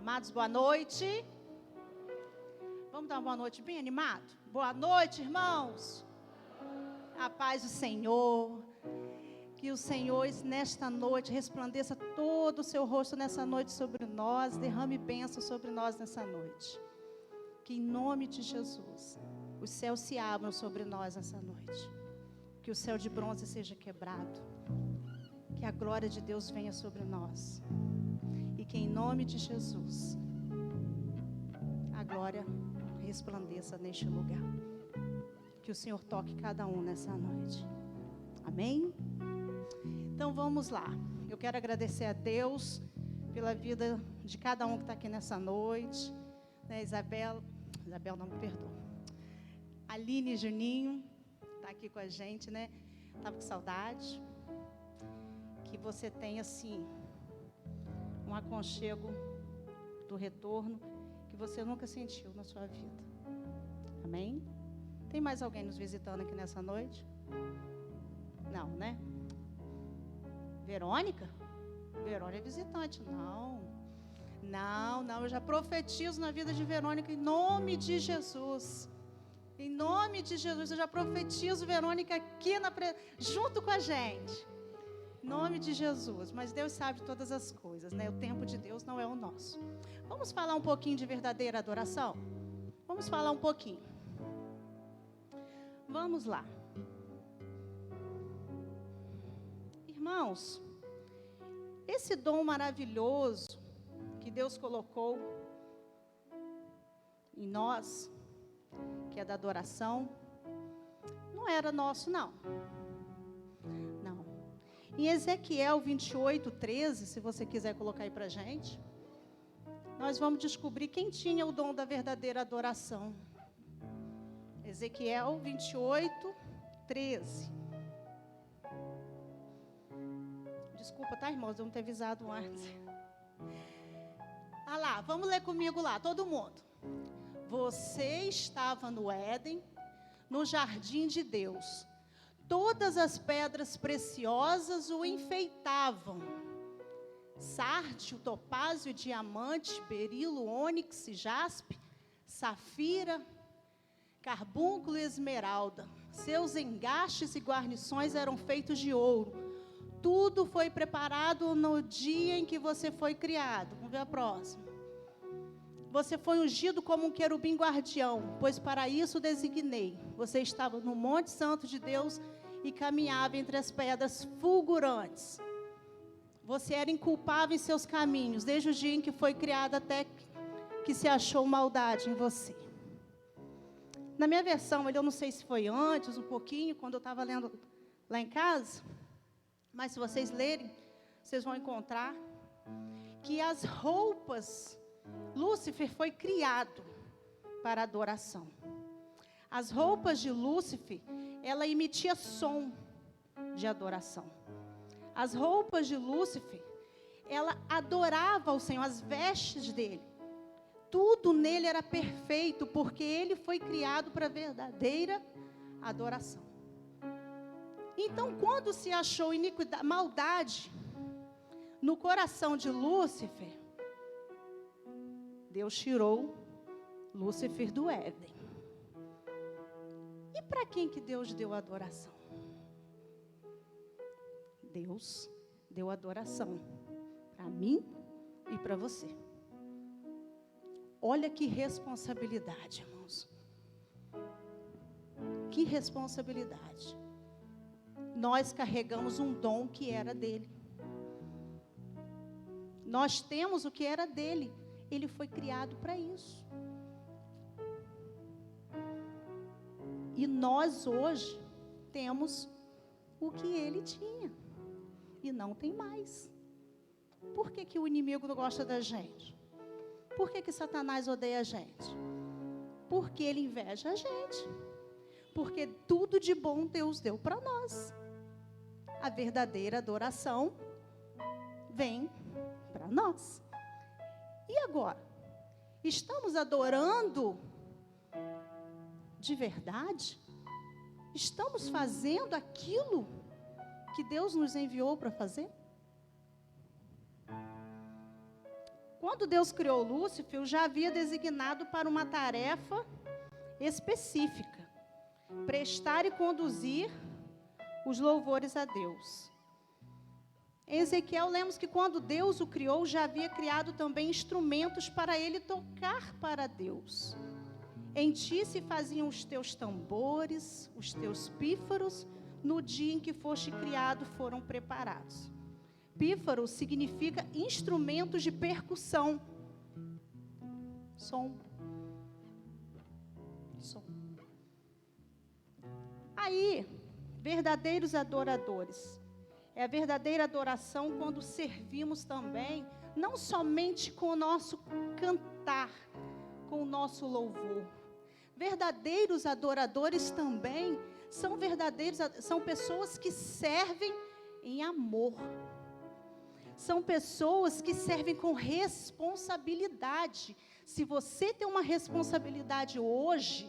Amados, boa noite. Vamos dar uma boa noite bem animado? Boa noite, irmãos. A paz do Senhor. Que o Senhor, nesta noite, resplandeça todo o seu rosto nessa noite sobre nós. Derrame bênção sobre nós nessa noite. Que em nome de Jesus, os céus se abram sobre nós nessa noite. Que o céu de bronze seja quebrado. Que a glória de Deus venha sobre nós. E que em nome de Jesus, a glória resplandeça neste lugar. Que o Senhor toque cada um nessa noite. Amém? Então vamos lá. Eu quero agradecer a Deus pela vida de cada um que está aqui nessa noite. Né, Isabel não me perdoa. Aline e Juninho, está aqui com a gente, né? Estava com saudade. Que você tenha, assim, um aconchego do retorno que você nunca sentiu na sua vida. Amém? Tem mais alguém nos visitando aqui nessa noite? Não, né? Verônica? Verônica é visitante. Não, eu já profetizo na vida de Verônica em nome de Jesus. Em nome de Jesus, eu já profetizo Verônica aqui junto com a gente. Em nome de Jesus. Mas Deus sabe de todas as coisas, né? O tempo de Deus não é o nosso. Vamos falar um pouquinho de verdadeira adoração? Vamos falar um pouquinho. Vamos lá. Irmãos, esse dom maravilhoso que Deus colocou em nós, que é da adoração, não era nosso, não. Em Ezequiel 28:13, se você quiser colocar aí pra gente, nós vamos descobrir quem tinha o dom da verdadeira adoração. Ezequiel 28:13. Desculpa, tá, irmãos? Eu não ter avisado antes. Ah lá, vamos ler comigo lá, todo mundo. Você estava no Éden, no jardim de Deus. Todas as pedras preciosas o enfeitavam. Sárdio, topázio, diamante, berilo, ônix, jaspe, safira, carbúnculo e esmeralda. Seus engastes e guarnições eram feitos de ouro. Tudo foi preparado no dia em que você foi criado. Vamos ver a próxima. Você foi ungido como um querubim guardião, pois para isso designei. Você estava no Monte Santo de Deus e caminhava entre as pedras fulgurantes. Você era inculpável em seus caminhos, desde o dia em que foi criado até que se achou maldade em você. Na minha versão, eu não sei se foi antes, um pouquinho, quando eu estava lendo lá em casa, mas se vocês lerem, vocês vão encontrar que as roupas, Lúcifer foi criado para adoração. As roupas de Lúcifer, ela emitia som de adoração. As roupas de Lúcifer, ela adorava o Senhor, as vestes dele. Tudo nele era perfeito, porque ele foi criado para verdadeira adoração. Então, quando se achou iniquidade, maldade no coração de Lúcifer, Deus tirou Lúcifer do Éden. E para quem que Deus deu a adoração? Deus deu adoração para mim e para você. Olha que responsabilidade, irmãos. Que responsabilidade. Nós carregamos um dom que era dele. Nós temos o que era dele. Ele foi criado para isso. E nós hoje temos o que ele tinha. E não tem mais. Por que o inimigo não gosta da gente? Por que Satanás odeia a gente? Porque ele inveja a gente. Porque tudo de bom Deus deu para nós. A verdadeira adoração vem para nós. E agora? Estamos adorando de verdade? Estamos fazendo aquilo que Deus nos enviou para fazer? Quando Deus criou Lúcifer, já havia designado para uma tarefa específica: prestar e conduzir os louvores a Deus. Em Ezequiel, lemos que quando Deus o criou, já havia criado também instrumentos para ele tocar para Deus. Em ti se faziam os teus tambores, os teus pífaros, no dia em que foste criado foram preparados. Pífaro significa instrumentos de percussão. Som. Aí, verdadeiros adoradores. É a verdadeira adoração quando servimos também, não somente com o nosso cantar, com o nosso louvor. Verdadeiros adoradores também são pessoas que servem em amor. São pessoas que servem com responsabilidade. Se você tem uma responsabilidade hoje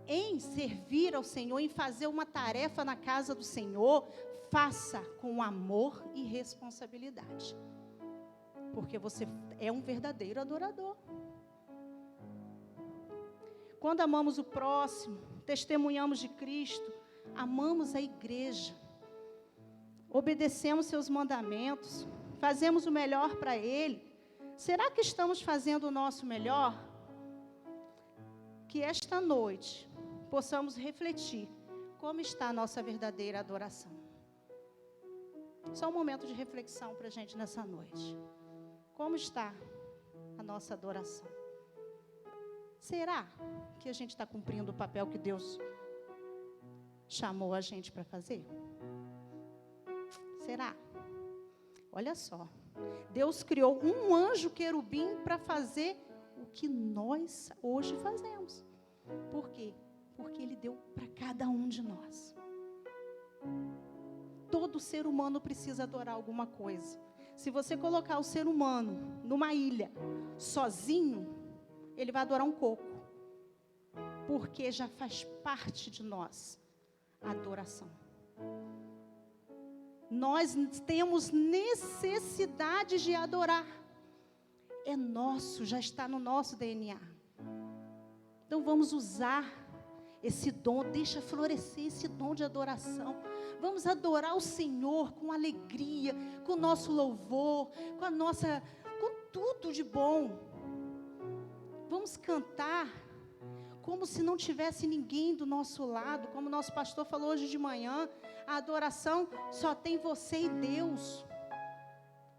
em servir ao Senhor, em fazer uma tarefa na casa do Senhor, faça com amor e responsabilidade. Porque você é um verdadeiro adorador. Quando amamos o próximo, testemunhamos de Cristo, amamos a igreja, obedecemos seus mandamentos, fazemos o melhor para Ele, será que estamos fazendo o nosso melhor? Que esta noite possamos refletir como está a nossa verdadeira adoração. Só um momento de reflexão para a gente nessa noite. Como está a nossa adoração? Será que a gente está cumprindo o papel que Deus chamou a gente para fazer? Será? Olha só. Deus criou um anjo querubim para fazer o que nós hoje fazemos. Por quê? Porque Ele deu para cada um de nós. Todo ser humano precisa adorar alguma coisa. Se você colocar o ser humano numa ilha, sozinho, ele vai adorar um coco. Porque já faz parte de nós a adoração. Nós temos necessidade de adorar. É nosso, já está no nosso DNA. Então vamos usar esse dom, deixa florescer esse dom de adoração. Vamos adorar o Senhor com alegria, com o nosso louvor, com tudo de bom. Vamos cantar como se não tivesse ninguém do nosso lado, como o nosso pastor falou hoje de manhã. A adoração só tem você e Deus.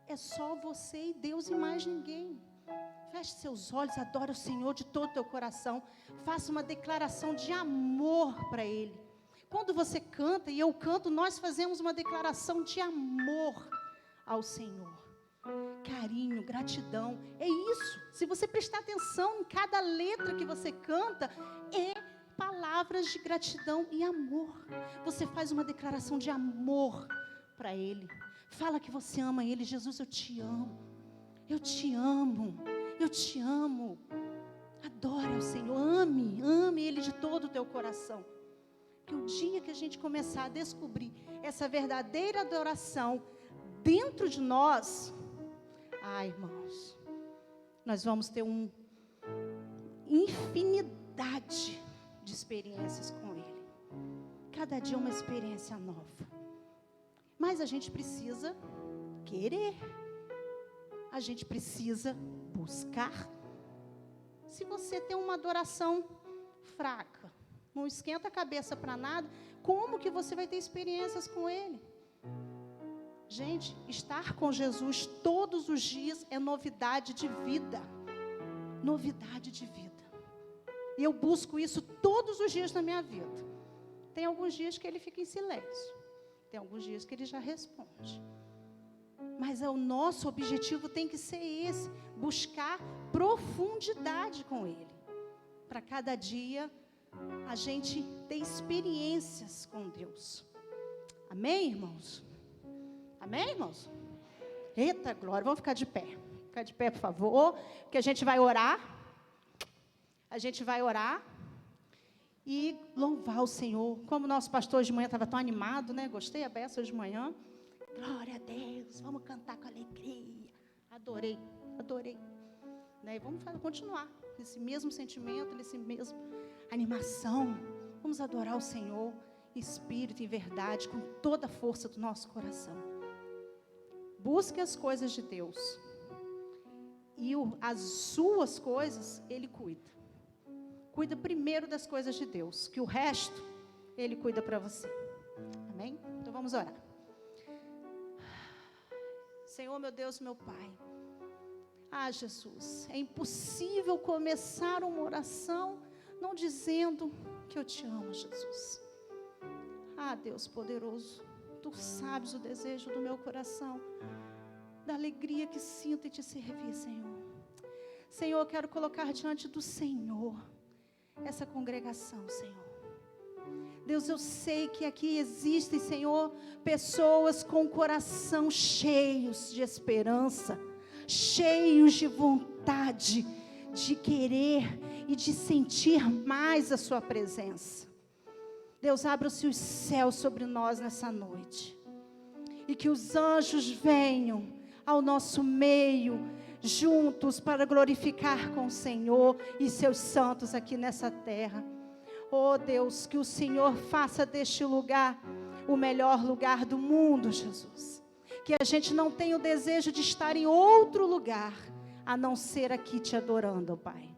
É só você e Deus e mais ninguém. Feche seus olhos, adore o Senhor de todo o teu coração. Faça uma declaração de amor para Ele. Quando você canta e eu canto, nós fazemos uma declaração de amor ao Senhor. Carinho, gratidão, é isso. Se você prestar atenção em cada letra que você canta, é palavras de gratidão e amor. Você faz uma declaração de amor para Ele. Fala que você ama Ele. Jesus, eu te amo. Eu te amo. Eu te amo. Adore ao Senhor. Ame Ele de todo o teu coração. Que o dia que a gente começar a descobrir essa verdadeira adoração dentro de nós, irmãos, nós vamos ter uma infinidade de experiências com Ele. Cada dia uma experiência nova. Mas a gente precisa querer. A gente precisa buscar. Se você tem uma adoração fraca, não esquenta a cabeça para nada, como que você vai ter experiências com Ele? Gente, estar com Jesus todos os dias é novidade de vida. Novidade de vida. E eu busco isso todos os dias na minha vida. Tem alguns dias que Ele fica em silêncio. Tem alguns dias que Ele já responde. Mas o nosso objetivo tem que ser esse. Buscar profundidade com Ele. Para cada dia a gente ter experiências com Deus. Amém, irmãos? Amém, irmãos? Eita glória, vamos ficar de pé. Ficar de pé, por favor, que a gente vai orar. A gente vai orar e louvar o Senhor. Como o nosso pastor hoje de manhã estava tão animado, né? Gostei a beça hoje de manhã. Glória a Deus, vamos cantar com alegria. Adorei. adorei. Né? E vamos continuar nesse mesmo sentimento, nesse mesmo animação. Vamos adorar o Senhor em espírito e em verdade, com toda a força do nosso coração. Busque as coisas de Deus. E as suas coisas, Ele cuida. Cuida primeiro das coisas de Deus, que o resto, Ele cuida para você. Amém? Então vamos orar. Senhor, meu Deus, meu Pai. Jesus, é impossível começar uma oração não dizendo que eu te amo, Jesus. Deus poderoso, Tu sabes o desejo do meu coração, da alegria que sinto em Te servir, Senhor. Senhor, eu quero colocar diante do Senhor essa congregação, Senhor. Deus, eu sei que aqui existem, Senhor, pessoas com o coração cheios de esperança, cheios de vontade, de querer e de sentir mais a sua presença. Deus, abra-se os céus sobre nós nessa noite, e que os anjos venham ao nosso meio, juntos para glorificar com o Senhor e seus santos aqui nessa terra. Oh Deus, que o Senhor faça deste lugar o melhor lugar do mundo, Jesus. Que a gente não tenha o desejo de estar em outro lugar, a não ser aqui te adorando, Pai.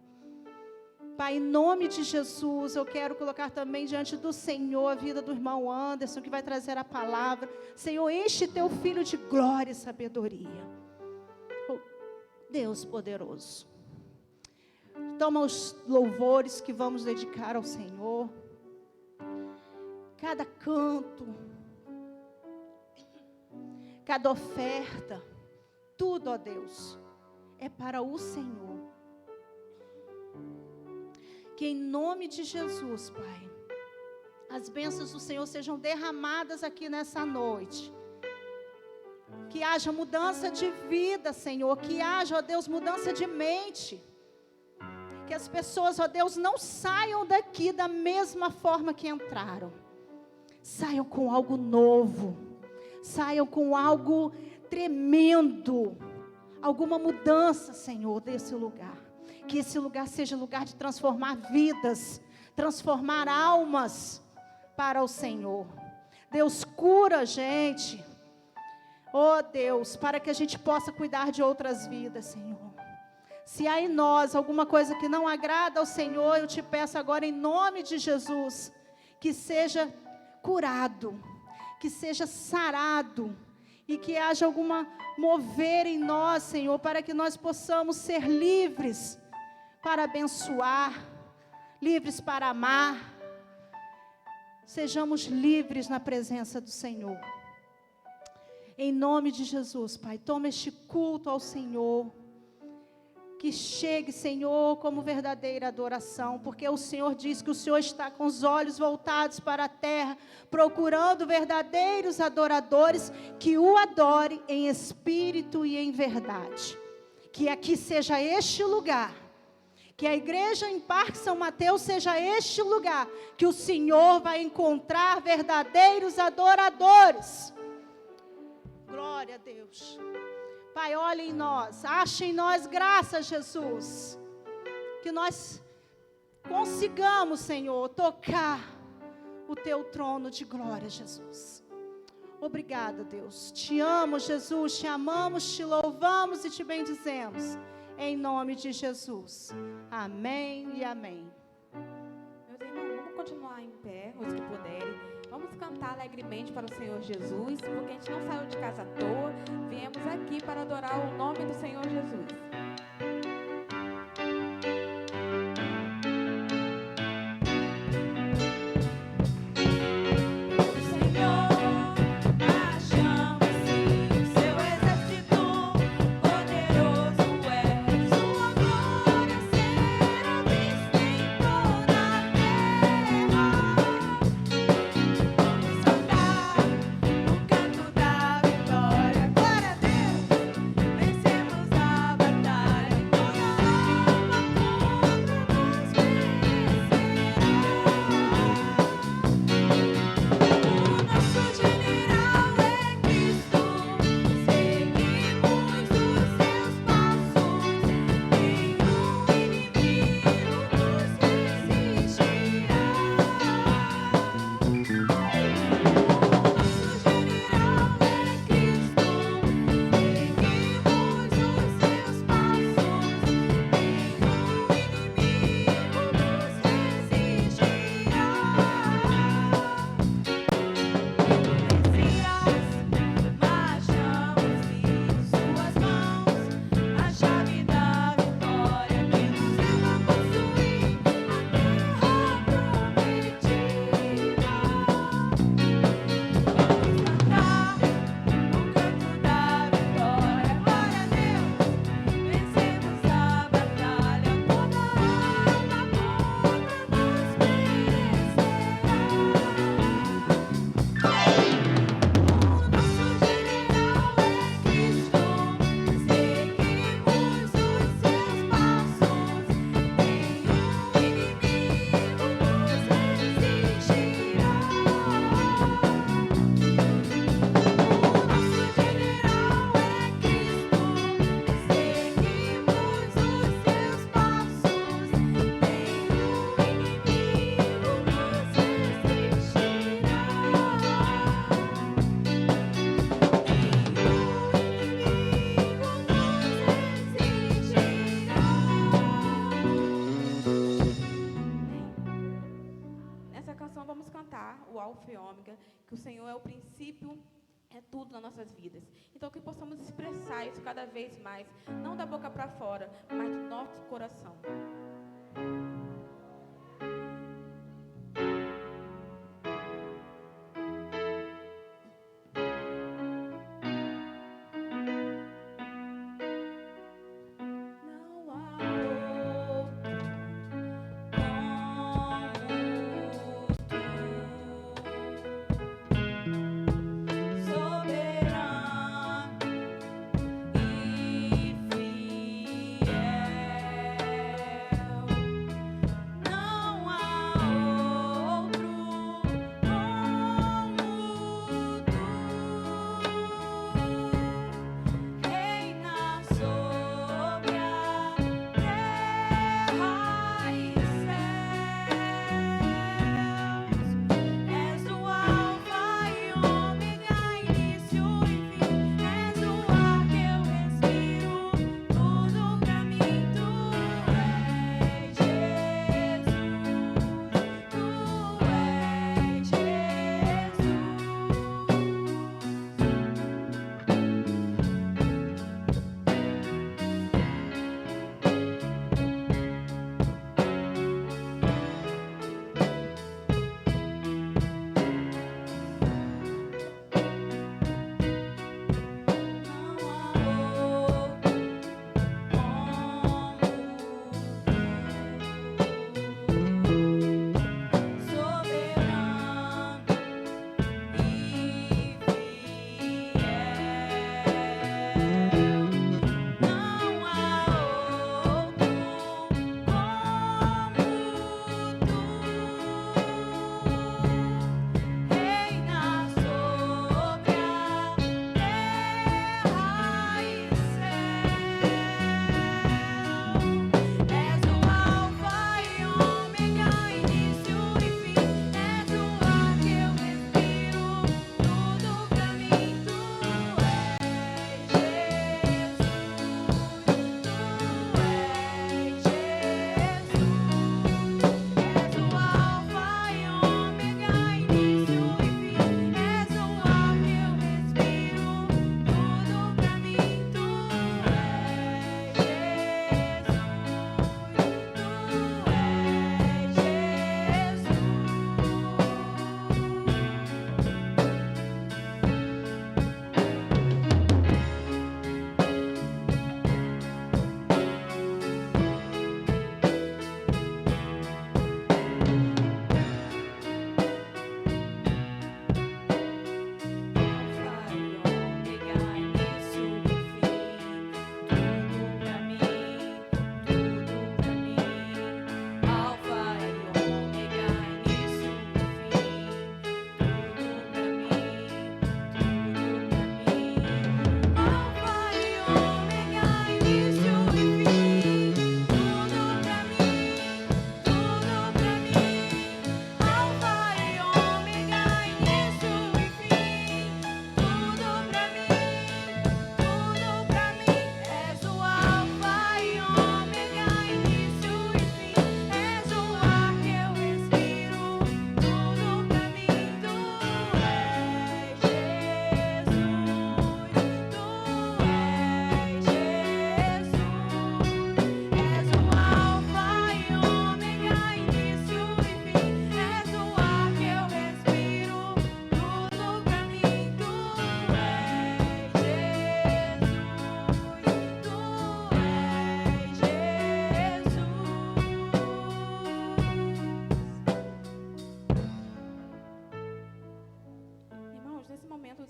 Pai, em nome de Jesus, eu quero colocar também diante do Senhor a vida do irmão Anderson, que vai trazer a palavra. Senhor, enche teu filho de glória e sabedoria. Oh, Deus poderoso. Toma os louvores que vamos dedicar ao Senhor. Cada canto, cada oferta, tudo, ó Deus, é para o Senhor. Que em nome de Jesus, Pai, as bênçãos do Senhor sejam derramadas aqui nessa noite. Que haja mudança de vida, Senhor. Que haja, ó Deus, mudança de mente. Que as pessoas, ó Deus, não saiam daqui da mesma forma que entraram. Saiam com algo novo. Saiam com algo tremendo. Alguma mudança, Senhor, desse lugar. Que esse lugar seja lugar de transformar vidas, transformar almas para o Senhor. Deus, cura a gente. Oh Deus, para que a gente possa cuidar de outras vidas, Senhor. Se há em nós alguma coisa que não agrada ao Senhor, eu te peço agora em nome de Jesus, que seja curado, que seja sarado, e que haja alguma mover em nós, Senhor, para que nós possamos ser livres para abençoar, livres para amar. Sejamos livres na presença do Senhor. Em nome de Jesus, Pai, toma este culto ao Senhor. Que chegue, Senhor, como verdadeira adoração, porque o Senhor diz que o Senhor está com os olhos voltados para a terra, procurando verdadeiros adoradores que o adorem em espírito e em verdade. Que aqui seja este lugar, que a igreja em Parque São Mateus seja este lugar, que o Senhor vai encontrar verdadeiros adoradores. Glória a Deus. Pai, olha em nós, acha em nós graça, Jesus. Que nós consigamos, Senhor, tocar o Teu trono de glória, Jesus. Obrigada, Deus. Te amo, Jesus, te amamos, te louvamos e te bendizemos. Em nome de Jesus. Amém e amém. Meus irmãos, vamos continuar em pé, os que puderem. Vamos cantar alegremente para o Senhor Jesus, porque a gente não saiu de casa à toa. Viemos aqui para adorar o nome do Senhor Jesus. Glória a Deus, vencemos a batalha. declarar o alfa e ômega, que o Senhor é o princípio, é tudo nas nossas vidas. Então, que possamos expressar isso cada vez mais, não da boca para fora, mas do nosso coração.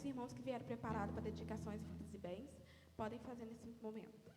Irmãos que vieram preparados para dedicações, frutos e bens, podem fazer nesse momento.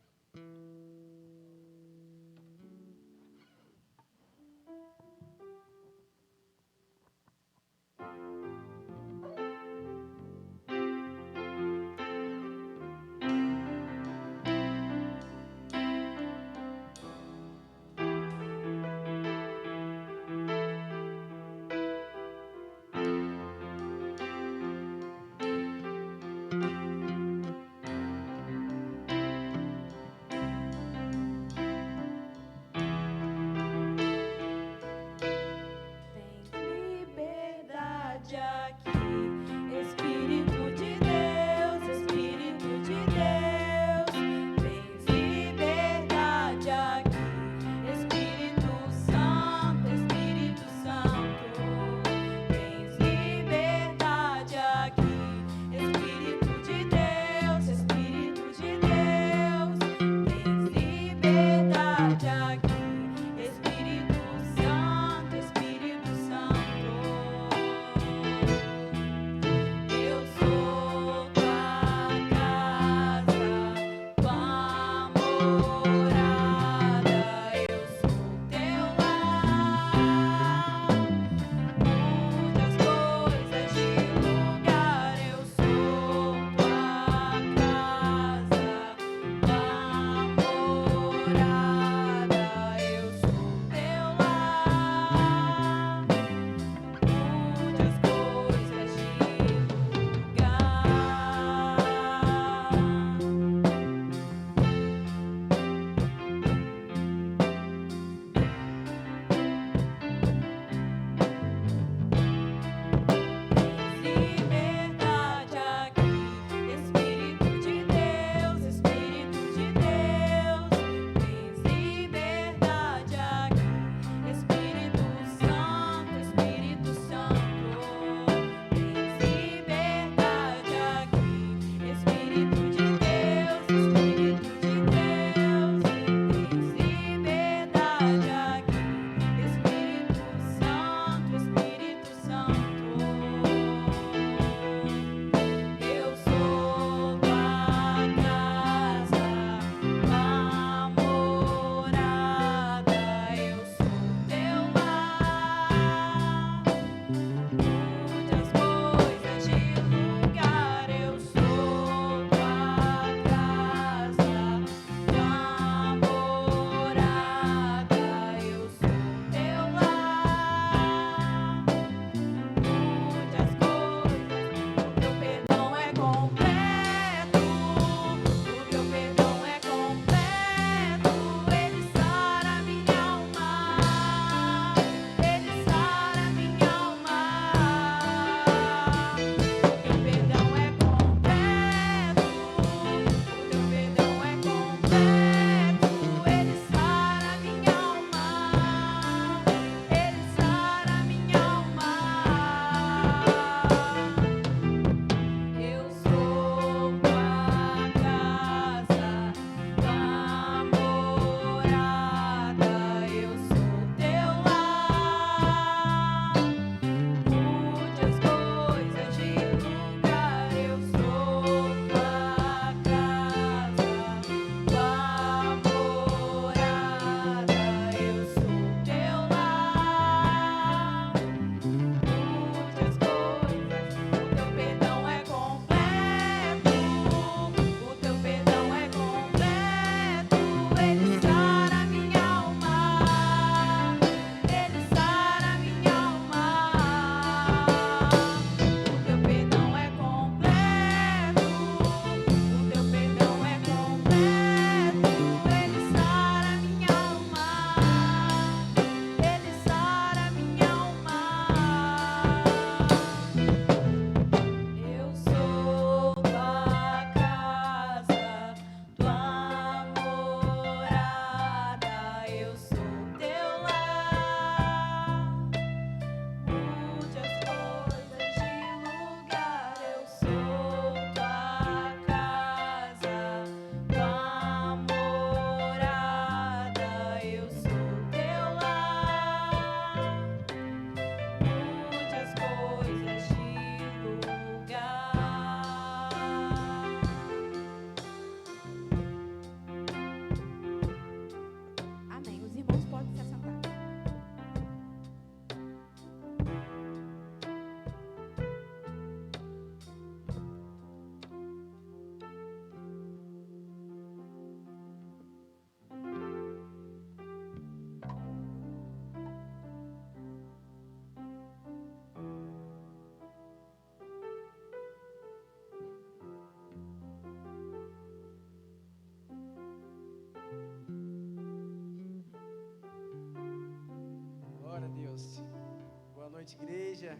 noite, igreja.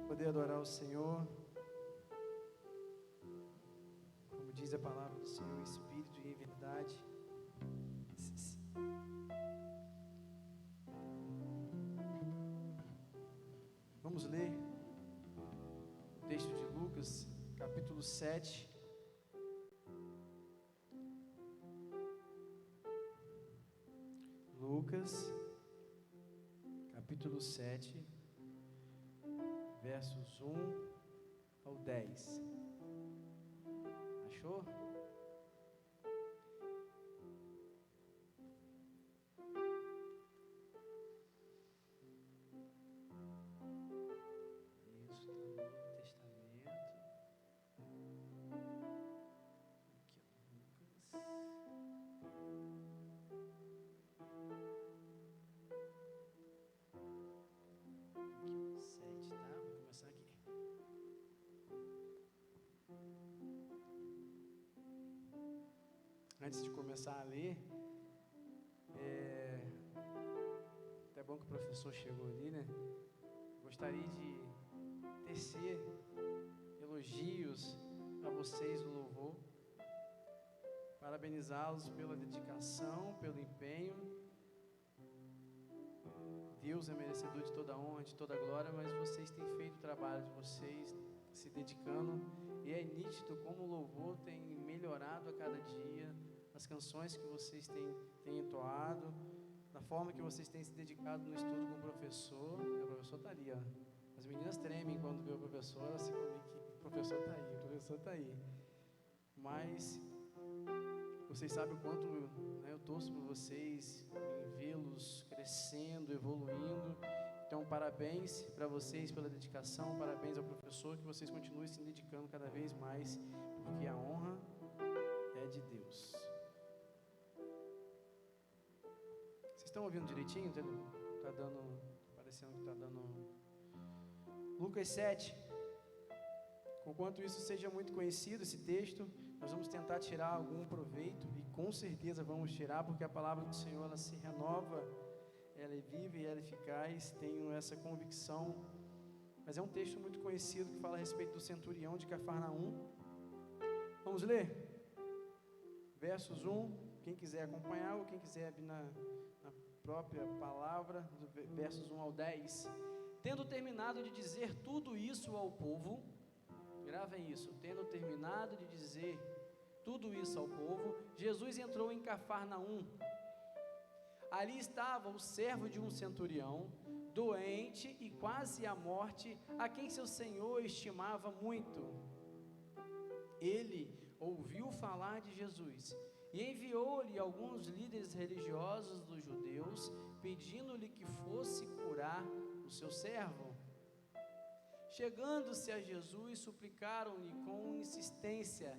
Poder adorar o Senhor. Como diz a palavra do Senhor, em espírito e em verdade. Vamos ler o texto de Lucas, capítulo 7. Lucas, capítulo 7, versos 1 ao 10. Achou? Isso, do Novo Testamento. Aqui, Lucas. 7, tá? Vou começar aqui. Antes de começar a ler, até bom que o professor chegou ali, né? Gostaria de tecer elogios a vocês do louvor, parabenizá-los pela dedicação, pelo empenho. Deus é merecedor de toda a honra, de toda a glória, mas vocês têm feito o trabalho de vocês, se dedicando, e é nítido como o louvor tem melhorado a cada dia, as canções que vocês têm entoado, da forma que vocês têm se dedicado no estudo com o professor. O professor está ali, ó. As meninas tremem quando vê o professor, elas ficam meio que, o professor está aí, o professor está aí. Mas vocês sabem o quanto, né, eu torço por vocês, em vê-los crescendo, evoluindo. Então, parabéns para vocês pela dedicação, parabéns ao professor, que vocês continuem se dedicando cada vez mais, porque a honra é de Deus. Vocês estão ouvindo direitinho? Tá dando, parecendo que está dando. Lucas 7. Conquanto isso seja muito conhecido, esse texto, nós vamos tentar tirar algum proveito, e com certeza vamos tirar, porque a palavra do Senhor, ela se renova, ela é viva e ela é eficaz, tenho essa convicção. Mas é um texto muito conhecido que fala a respeito do centurião de Cafarnaum. Vamos ler? Versos 1, quem quiser acompanhar ou quem quiser abrir na própria palavra, versos 1 ao 10. Tendo terminado de dizer tudo isso ao povo, gravem isso, tendo terminado de dizer tudo isso ao povo, Jesus entrou em Cafarnaum. Ali estava o servo de um centurião, doente e quase à morte, a quem seu senhor estimava muito. Ele ouviu falar de Jesus e enviou-lhe alguns líderes religiosos dos judeus, pedindo-lhe que fosse curar o seu servo. Chegando-se a Jesus, suplicaram-lhe com insistência: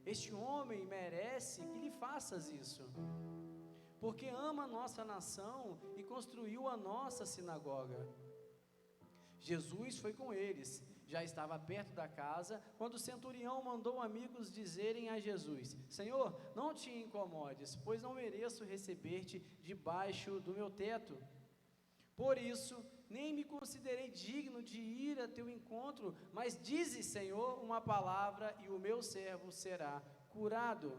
este homem merece que lhe faças isso, porque ama a nossa nação e construiu a nossa sinagoga. Jesus foi com eles. Já estava perto da casa, quando o centurião mandou amigos dizerem a Jesus: Senhor, não te incomodes, pois não mereço receber-te debaixo do meu teto. Por isso, nem me considerei digno de ir a teu encontro, mas dize, Senhor, uma palavra e o meu servo será curado.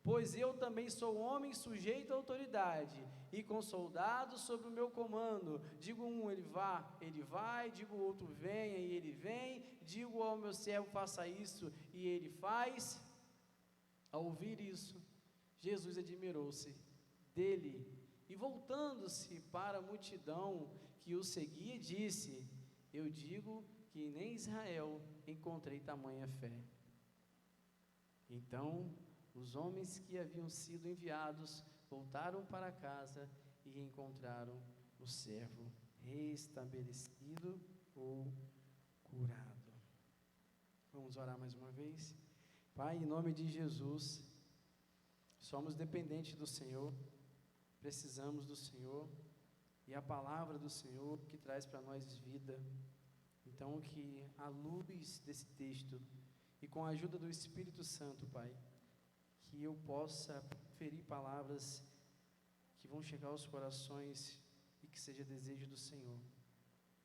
Pois eu também sou homem sujeito à autoridade, e com soldados sob o meu comando. Digo um, ele vai, digo o outro, venha, e ele vem. Digo ao meu servo, faça isso, e ele faz. Ao ouvir isso, Jesus admirou-se dele, e voltando-se para a multidão que o seguia, disse: eu digo que nem em Israel encontrei tamanha fé. Então os homens que haviam sido enviados voltaram para casa e encontraram o servo restabelecido ou curado. Vamos orar mais uma vez. Pai, em nome de Jesus, somos dependentes do Senhor, precisamos do Senhor, e a palavra do Senhor que traz para nós vida. Então, que à luz desse texto e com a ajuda do Espírito Santo, Pai, que eu possa proferir palavras que vão chegar aos corações e e que seja desejo do Senhor.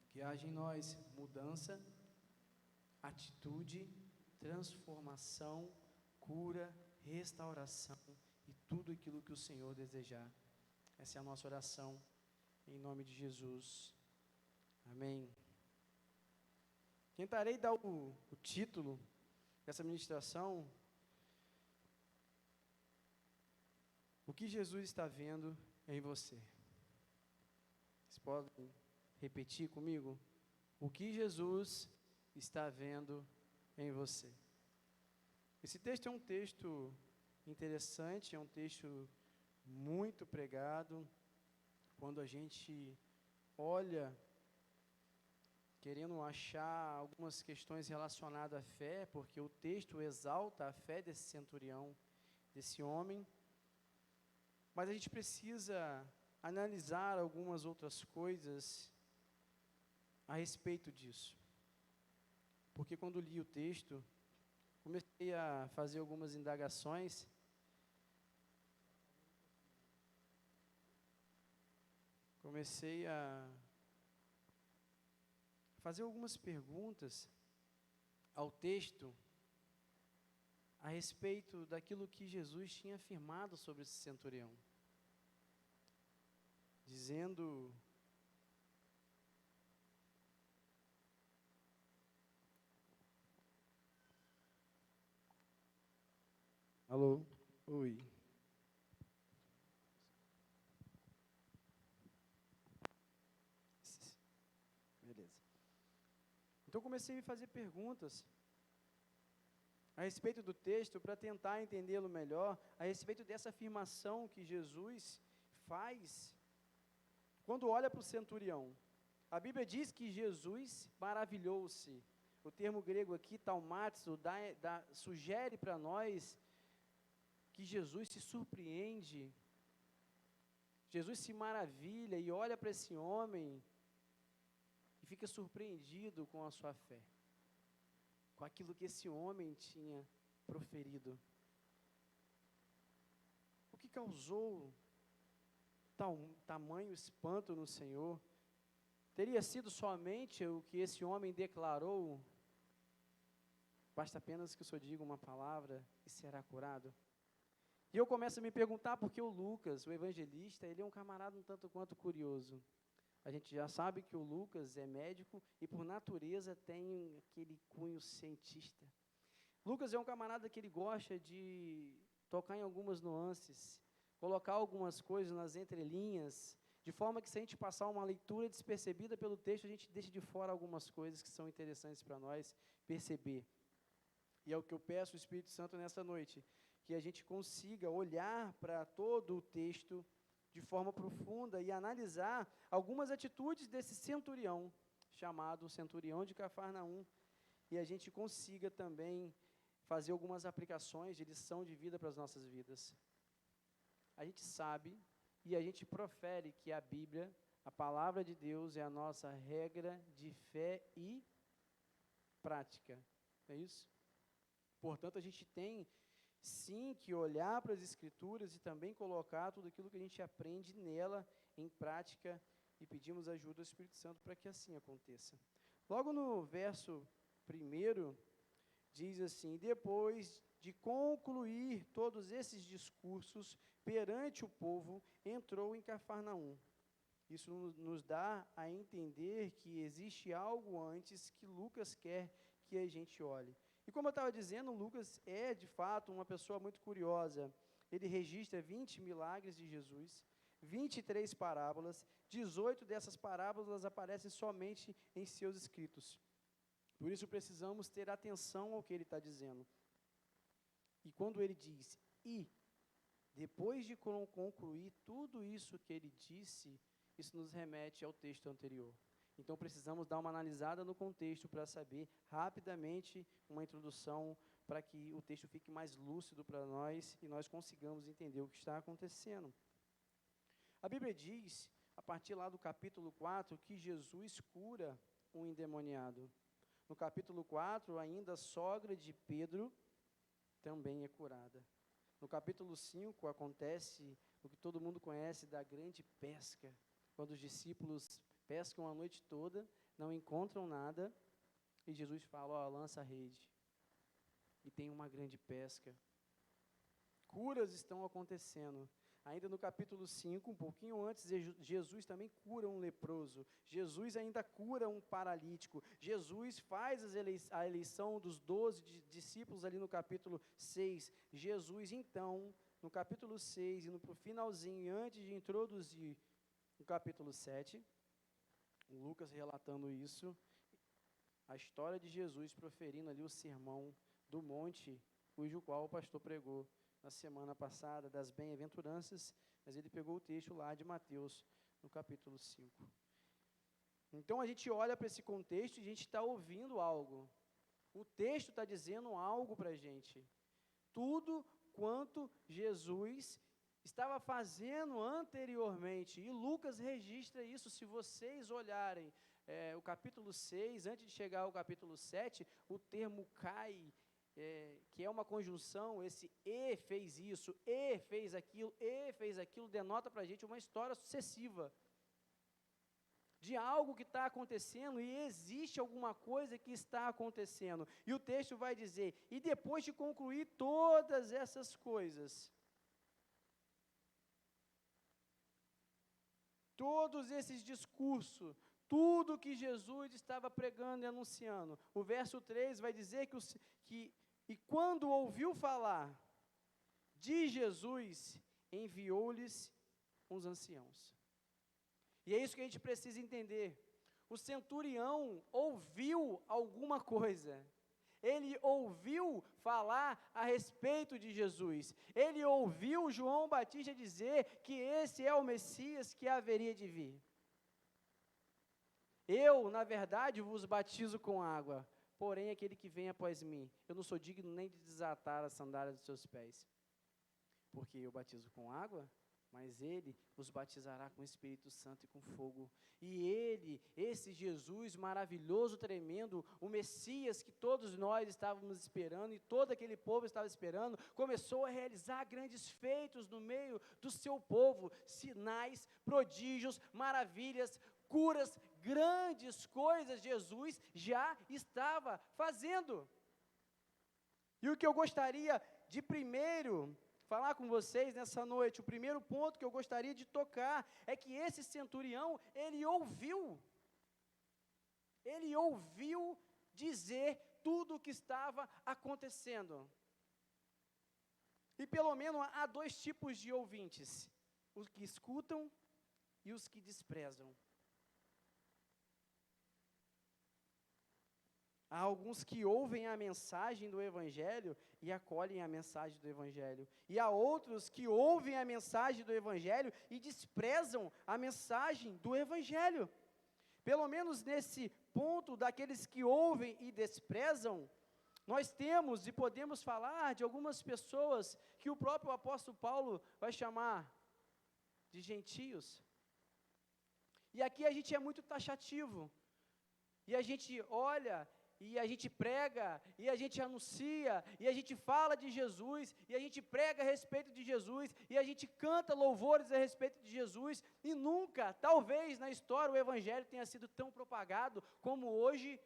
Que haja em nós mudança, atitude, transformação, cura, restauração e tudo aquilo que o Senhor desejar. Essa é a nossa oração, em nome de Jesus. Amém. Tentarei dar o título dessa ministração: o que Jesus está vendo em você. Vocês podem repetir comigo? O que Jesus está vendo em você. Esse texto é um texto interessante, é um texto muito pregado. Quando a gente olha, querendo achar algumas questões relacionadas à fé, porque o texto exalta a fé desse centurião, desse homem, mas a gente precisa analisar algumas outras coisas a respeito disso. Porque quando li o texto, comecei a fazer algumas indagações. Comecei a fazer algumas perguntas ao texto a respeito daquilo que Jesus tinha afirmado sobre esse centurião, dizendo alô, oi. Beleza. Então comecei a fazer perguntas a respeito do texto para tentar entendê-lo melhor, a respeito dessa afirmação que Jesus faz quando olha para o centurião. A Bíblia diz que Jesus maravilhou-se. O termo grego aqui, taumazo, sugere para nós que Jesus se surpreende, Jesus se maravilha e olha para esse homem e fica surpreendido com a sua fé, com aquilo que esse homem tinha proferido. O que causou tamanho espanto no Senhor? Teria sido somente o que esse homem declarou? Basta apenas que o Senhor diga uma palavra e será curado. E eu começo a me perguntar porque o Lucas, o evangelista, ele é um camarada um tanto quanto curioso. A gente já sabe que o Lucas é médico e por natureza tem aquele cunho cientista. Lucas é um camarada que ele gosta de tocar em algumas nuances, colocar algumas coisas nas entrelinhas, de forma que se a gente passar uma leitura despercebida pelo texto, a gente deixa de fora algumas coisas que são interessantes para nós perceber. E é o que eu peço ao Espírito Santo nessa noite, que a gente consiga olhar para todo o texto de forma profunda e analisar algumas atitudes desse centurião, chamado centurião de Cafarnaum, e a gente consiga também fazer algumas aplicações de lição de vida para as nossas vidas. A gente sabe e a gente profere que a Bíblia, a palavra de Deus, é a nossa regra de fé e prática. É isso? Portanto, a gente tem sim que olhar para as Escrituras e também colocar tudo aquilo que a gente aprende nela em prática e pedimos ajuda ao Espírito Santo para que assim aconteça. Logo no verso 1, diz assim: depois de concluir todos esses discursos perante o povo, entrou em Cafarnaum. Isso nos dá a entender que existe algo antes que Lucas quer que a gente olhe. E como eu estava dizendo, Lucas é, de fato, uma pessoa muito curiosa. Ele registra 20 milagres de Jesus, 23 parábolas, 18 dessas parábolas aparecem somente em seus escritos. Por isso precisamos ter atenção ao que ele está dizendo. E quando ele diz, e depois de concluir tudo isso que ele disse, isso nos remete ao texto anterior. Então, precisamos dar uma analisada no contexto para saber rapidamente uma introdução para que o texto fique mais lúcido para nós e nós consigamos entender o que está acontecendo. A Bíblia diz, a partir lá do capítulo 4, que Jesus cura um endemoniado. No capítulo 4, ainda a sogra de Pedro também é curada. No capítulo 5, acontece o que todo mundo conhece da grande pesca. quando os discípulos pescam a noite toda, não encontram nada, e Jesus fala, ó, lança a rede. E tem uma grande pesca. Curas estão acontecendo. Ainda no capítulo 5, um pouquinho antes, Jesus também cura um leproso. Jesus ainda cura um paralítico. Jesus faz a eleição dos 12 discípulos ali no capítulo 6. Jesus, então, no capítulo 6, indo para o finalzinho, antes de introduzir o capítulo 7, o Lucas relatando isso, a história de Jesus proferindo ali o sermão do monte, cujo qual o pastor pregou na semana passada, das bem-aventuranças, mas ele pegou o texto lá de Mateus, no capítulo 5. Então, a gente olha para esse contexto e a gente está ouvindo algo. O texto está dizendo algo para a gente. Tudo quanto Jesus estava fazendo anteriormente, e Lucas registra isso. Se vocês olharem o capítulo 6, antes de chegar ao capítulo 7, o termo cai, que é uma conjunção, esse e fez isso, e fez aquilo, denota para a gente uma história sucessiva, de algo que está acontecendo, e existe alguma coisa que está acontecendo, e o texto vai dizer, e depois de concluir todas essas coisas, todos esses discursos, tudo que Jesus estava pregando e anunciando, o verso 3 vai dizer e quando ouviu falar de Jesus, enviou-lhes uns anciãos. E é isso que a gente precisa entender. O centurião ouviu alguma coisa. Ele ouviu falar a respeito de Jesus. Ele ouviu João Batista dizer que esse é o Messias que haveria de vir. Eu, na verdade, vos batizo com água, porém aquele que vem após mim, eu não sou digno nem de desatar as sandálias dos seus pés. Porque eu batizo com água, mas ele vos batizará com o Espírito Santo e com fogo. E ele, esse Jesus maravilhoso, tremendo, o Messias que todos nós estávamos esperando e todo aquele povo estava esperando, começou a realizar grandes feitos no meio do seu povo, sinais, prodígios, maravilhas, curas, grandes coisas Jesus já estava fazendo. E o que eu gostaria de primeiro falar com vocês nessa noite, o primeiro ponto que eu gostaria de tocar, é que esse centurião, ele ouviu dizer tudo o que estava acontecendo. E pelo menos há dois tipos de ouvintes, os que escutam e os que desprezam. Há alguns que ouvem a mensagem do Evangelho e acolhem a mensagem do Evangelho. E há outros que ouvem a mensagem do Evangelho e desprezam a mensagem do Evangelho. Pelo menos nesse ponto daqueles que ouvem e desprezam, nós temos e podemos falar de algumas pessoas que o próprio apóstolo Paulo vai chamar de gentios. E aqui a gente é muito taxativo. E a gente olha e a gente prega, e a gente anuncia, e a gente fala de Jesus, e a gente prega a respeito de Jesus, e a gente canta louvores a respeito de Jesus, e nunca, talvez na história, o Evangelho tenha sido tão propagado como hoje,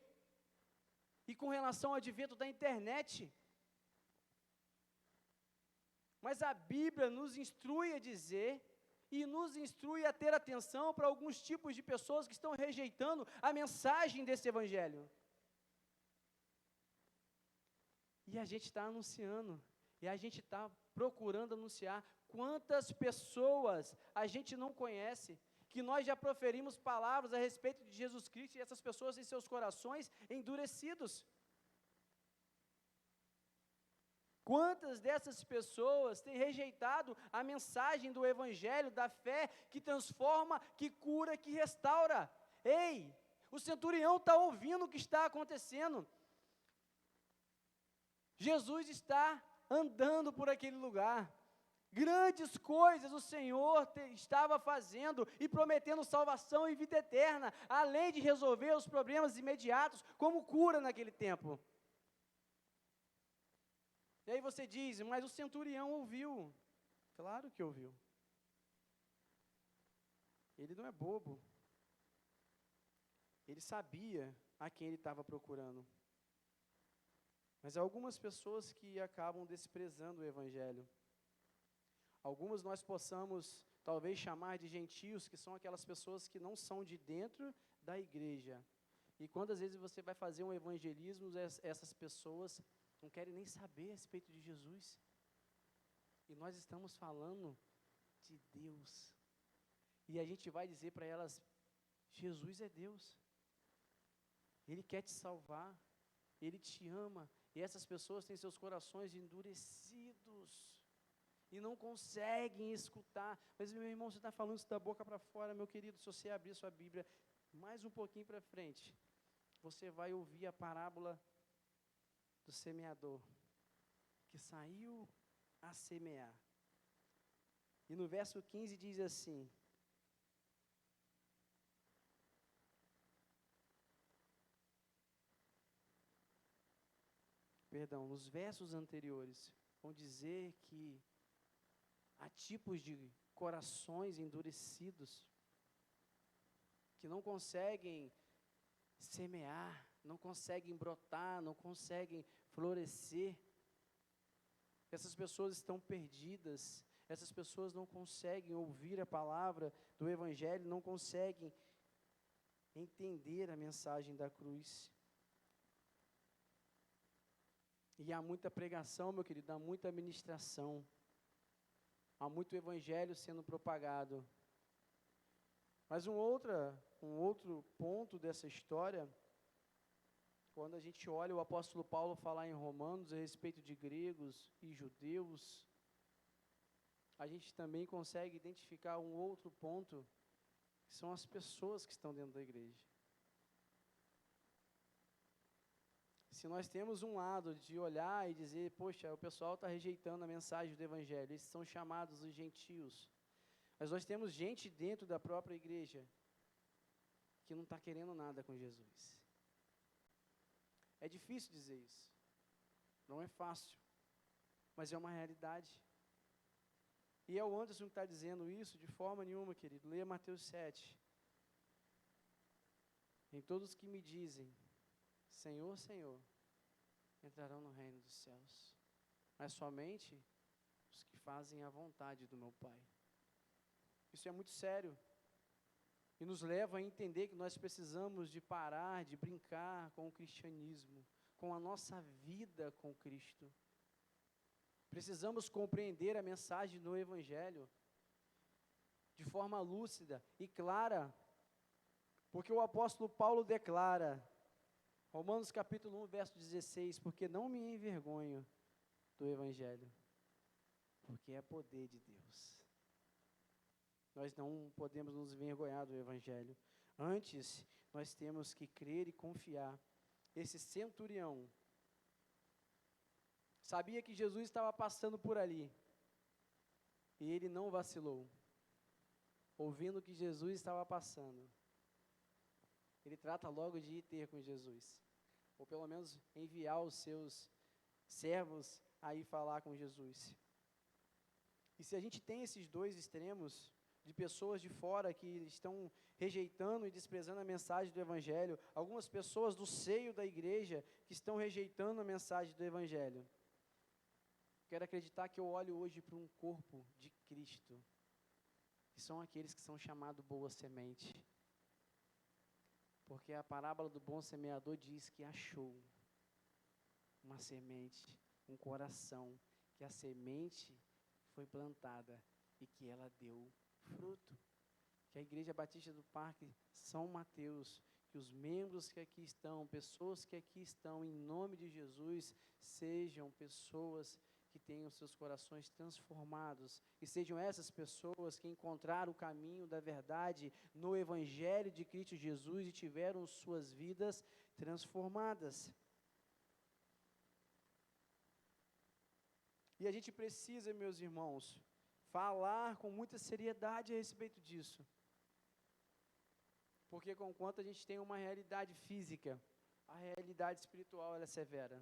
e com relação ao advento da internet. Mas a Bíblia nos instrui a dizer, e nos instrui a ter atenção para alguns tipos de pessoas que estão rejeitando a mensagem desse Evangelho. E a gente está anunciando, e a gente está procurando anunciar. Quantas pessoas a gente não conhece, que nós já proferimos palavras a respeito de Jesus Cristo, e essas pessoas têm seus corações endurecidos. Quantas dessas pessoas têm rejeitado a mensagem do Evangelho, da fé, que transforma, que cura, que restaura? Ei, o centurião está ouvindo o que está acontecendo. Jesus está andando por aquele lugar. Grandes coisas o Senhor estava fazendo e prometendo salvação e vida eterna, além de resolver os problemas imediatos, como cura naquele tempo. E aí você diz, mas o centurião ouviu. Claro que ouviu. ele não é bobo. Ele sabia a quem ele estava procurando. Mas há algumas pessoas que acabam desprezando o Evangelho. Algumas nós possamos, talvez, chamar de gentios, que são aquelas pessoas que não são de dentro da igreja. E quantas vezes você vai fazer um evangelismo, essas pessoas não querem nem saber a respeito de Jesus. E nós estamos falando de Deus. E a gente vai dizer para elas, Jesus é Deus. Ele quer te salvar. Ele te ama. E essas pessoas têm seus corações endurecidos. E não conseguem escutar. Mas, meu irmão, você está falando isso da boca para fora, meu querido. Se você abrir sua Bíblia mais um pouquinho para frente, você vai ouvir a parábola do semeador, que saiu a semear. E no verso 15 diz assim: nos versos anteriores, vão dizer que há tipos de corações endurecidos, que não conseguem semear, não conseguem brotar, não conseguem florescer. Essas pessoas estão perdidas, essas pessoas não conseguem ouvir a palavra do Evangelho, não conseguem entender a mensagem da cruz. E há muita pregação, meu querido, há muita ministração, há muito Evangelho sendo propagado. Mas um outro ponto dessa história, quando a gente olha o apóstolo Paulo falar em Romanos a respeito de gregos e judeus, a gente também consegue identificar um outro ponto, que são as pessoas que estão dentro da igreja. Se nós temos um lado de olhar e dizer, poxa, o pessoal está rejeitando a mensagem do Evangelho, esses são chamados os gentios. Mas nós temos gente dentro da própria igreja que não está querendo nada com Jesus. É difícil dizer isso. Não é fácil. Mas é uma realidade. E é o Anderson que está dizendo isso de forma nenhuma, querido. Leia Mateus 7. Em todos que me dizem, Senhor, Senhor, entrarão no reino dos céus. Mas somente os que fazem a vontade do meu Pai. Isso é muito sério. E nos leva a entender que nós precisamos de parar, de brincar com o cristianismo, com a nossa vida com Cristo. Precisamos compreender a mensagem do Evangelho de forma lúcida e clara, porque o apóstolo Paulo declara, Romanos capítulo 1, verso 16, porque não me envergonho do Evangelho, porque é poder de Deus. Nós não podemos nos envergonhar do Evangelho. Antes, nós temos que crer e confiar. Esse centurião sabia que Jesus estava passando por ali. E ele não vacilou. Ouvindo que Jesus estava passando, ele trata logo de ir ter com Jesus. Ou pelo menos enviar os seus servos a ir falar com Jesus. E se a gente tem esses dois extremos, de pessoas de fora que estão rejeitando e desprezando a mensagem do Evangelho, algumas pessoas do seio da igreja que estão rejeitando a mensagem do Evangelho. Quero acreditar que eu olho hoje para um corpo de Cristo, que são aqueles que são chamados boa semente. Porque a parábola do bom semeador diz que achou uma semente, um coração, que a semente foi plantada e que ela deu fruto. Que a Igreja Batista do Parque São Mateus, que os membros que aqui estão, pessoas que aqui estão, em nome de Jesus, sejam pessoas que tenham seus corações transformados, e sejam essas pessoas que encontraram o caminho da verdade no Evangelho de Cristo Jesus e tiveram suas vidas transformadas. E a gente precisa, meus irmãos, falar com muita seriedade a respeito disso. Porque conquanto a gente tem uma realidade física, a realidade espiritual ela é severa.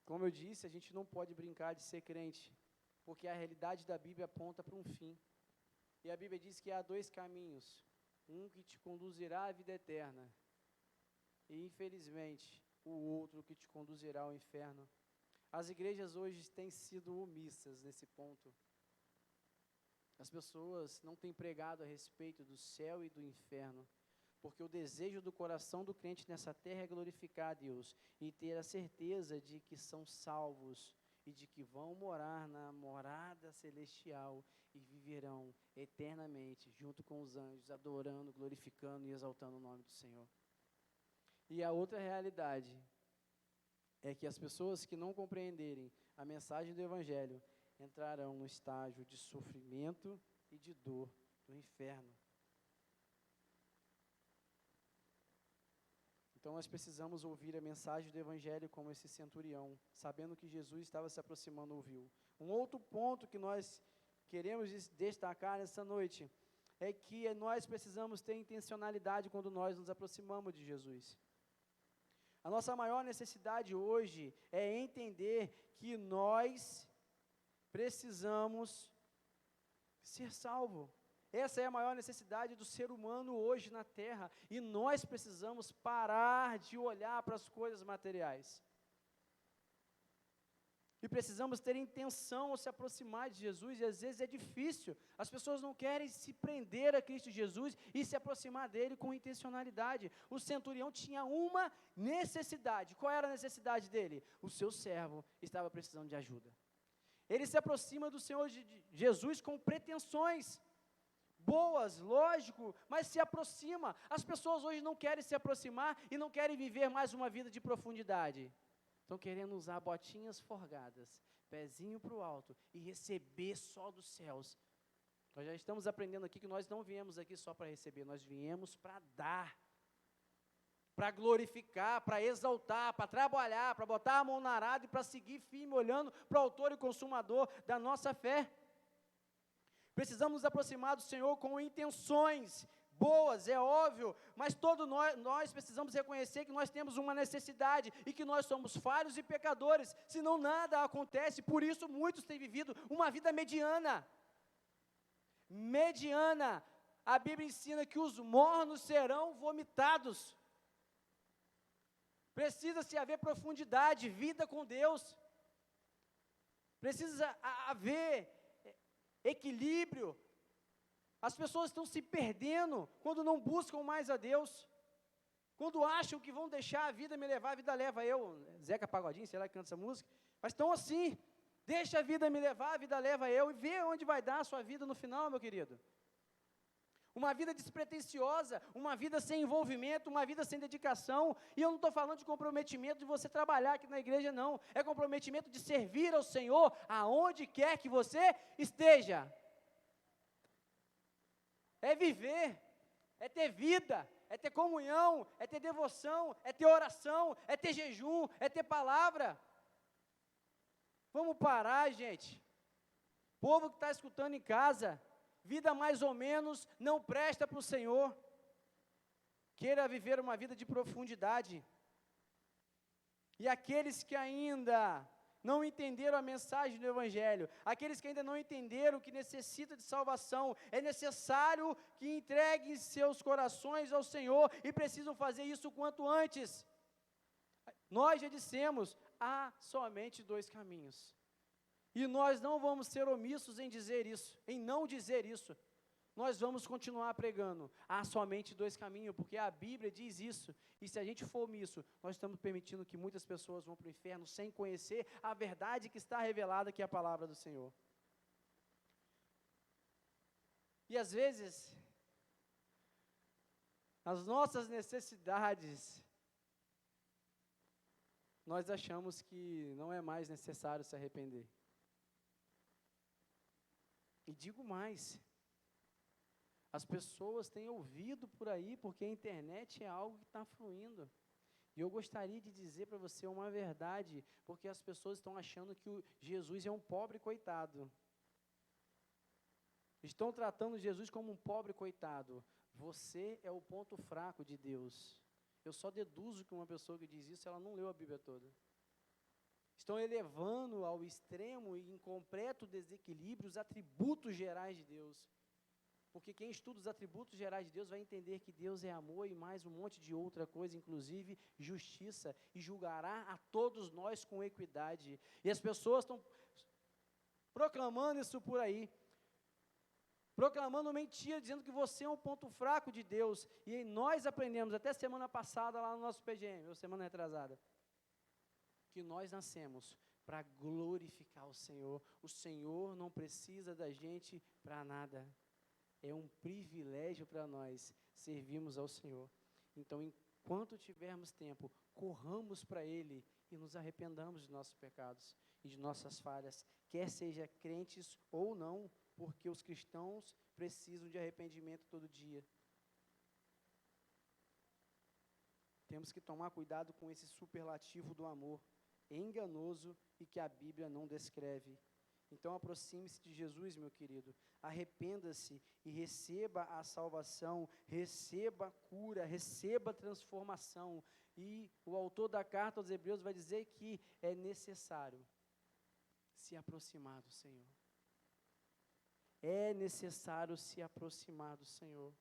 Como eu disse, a gente não pode brincar de ser crente, porque a realidade da Bíblia aponta para um fim. E a Bíblia diz que há dois caminhos, um que te conduzirá à vida eterna, e infelizmente, o outro que te conduzirá ao inferno. As igrejas hoje têm sido omissas nesse ponto. As pessoas não têm pregado a respeito do céu e do inferno, porque o desejo do coração do crente nessa terra é glorificar a Deus e ter a certeza de que são salvos e de que vão morar na morada celestial e viverão eternamente junto com os anjos, adorando, glorificando e exaltando o nome do Senhor. E a outra realidade é que as pessoas que não compreenderem a mensagem do Evangelho entrarão no estágio de sofrimento e de dor do inferno. Então nós precisamos ouvir a mensagem do Evangelho como esse centurião, sabendo que Jesus estava se aproximando, ouviu. Um outro ponto que nós queremos destacar nessa noite é que nós precisamos ter intencionalidade quando nós nos aproximamos de Jesus. A nossa maior necessidade hoje é entender que nós precisamos ser salvos. Essa é a maior necessidade do ser humano hoje na terra, e nós precisamos parar de olhar para as coisas materiais. E precisamos ter intenção ao se aproximar de Jesus, e às vezes é difícil. As pessoas não querem se prender a Cristo Jesus e se aproximar dele com intencionalidade. O centurião tinha uma necessidade. Qual era a necessidade dele? O seu servo estava precisando de ajuda. Ele se aproxima do Senhor Jesus com pretensões boas, lógico, mas se aproxima. As pessoas hoje não querem se aproximar e não querem viver mais uma vida de profundidade. Estão querendo usar botinhas forgadas, pezinho para o alto e receber só dos céus. Nós já estamos aprendendo aqui que nós não viemos aqui só para receber, nós viemos para dar, para glorificar, para exaltar, para trabalhar, para botar a mão na arada e para seguir firme olhando para o autor e consumador da nossa fé. Precisamos nos aproximar do Senhor com intenções boas, é óbvio, mas todos nós precisamos reconhecer que nós temos uma necessidade e que nós somos falhos e pecadores, senão nada acontece. Por isso muitos têm vivido uma vida mediana. Mediana. A Bíblia ensina que os mornos serão vomitados. Precisa-se haver profundidade, vida com Deus. Precisa haver equilíbrio. As pessoas estão se perdendo quando não buscam mais a Deus, quando acham que vão deixar a vida me levar, a vida leva eu. Zeca Pagodinho, sei lá que canta essa música, mas estão assim, deixa a vida me levar, a vida leva eu, e vê onde vai dar a sua vida no final, meu querido. Uma vida despretensiosa, uma vida sem envolvimento, uma vida sem dedicação, e eu não estou falando de comprometimento de você trabalhar aqui na igreja, não, é comprometimento de servir ao Senhor, aonde quer que você esteja. É viver, é ter vida, é ter comunhão, é ter devoção, é ter oração, é ter jejum, é ter palavra. Vamos parar, gente. Povo que está escutando em casa, vida mais ou menos não presta para o Senhor. Queira viver uma vida de profundidade. E aqueles que ainda não entenderam a mensagem do Evangelho, aqueles que ainda não entenderam que necessitam de salvação, é necessário que entreguem seus corações ao Senhor e precisam fazer isso o quanto antes. Nós já dissemos, há somente dois caminhos. E nós não vamos ser omissos em dizer isso, em não dizer isso. Nós vamos continuar pregando. Há somente dois caminhos, porque a Bíblia diz isso. E se a gente for omisso, nós estamos permitindo que muitas pessoas vão para o inferno sem conhecer a verdade que está revelada, que é a palavra do Senhor. E às vezes, as nossas necessidades, nós achamos que não é mais necessário se arrepender. E digo mais, as pessoas têm ouvido por aí, porque a internet é algo que está fluindo. E eu gostaria de dizer para você uma verdade, porque as pessoas estão achando que Jesus é um pobre coitado. Estão tratando Jesus como um pobre coitado. Você é o ponto fraco de Deus. Eu só deduzo que uma pessoa que diz isso, ela não leu a Bíblia toda. Estão elevando ao extremo e em completo desequilíbrio os atributos gerais de Deus. Porque quem estuda os atributos gerais de Deus vai entender que Deus é amor e mais um monte de outra coisa, inclusive justiça, e julgará a todos nós com equidade. E as pessoas estão proclamando isso por aí, proclamando mentira, dizendo que você é um ponto fraco de Deus. E nós aprendemos, até semana passada lá no nosso PGM, ou semana retrasada, que nós nascemos para glorificar o Senhor. O Senhor não precisa da gente para nada. É um privilégio para nós servirmos ao Senhor. Então, enquanto tivermos tempo, corramos para Ele e nos arrependamos de nossos pecados e de nossas falhas, quer seja crentes ou não, porque os cristãos precisam de arrependimento todo dia. Temos que tomar cuidado com esse superlativo do amor, enganoso e que a Bíblia não descreve. Então aproxime-se de Jesus, meu querido, arrependa-se e receba a salvação, receba a cura, receba a transformação. E o autor da carta aos Hebreus vai dizer que é necessário se aproximar do Senhor. É necessário se aproximar do Senhor.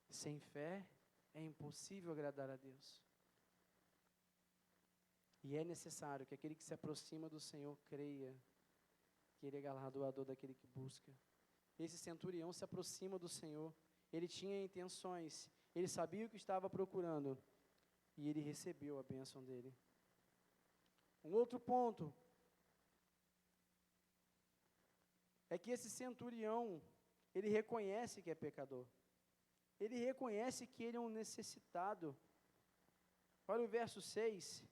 Sem fé é impossível agradar a Deus. E é necessário que aquele que se aproxima do Senhor creia que Ele é galardoador daquele que busca. Esse centurião se aproxima do Senhor, ele tinha intenções, ele sabia o que estava procurando, e ele recebeu a bênção dele. Um outro ponto é que esse centurião, ele reconhece que é pecador. Ele reconhece que ele é um necessitado. Olha o verso 6,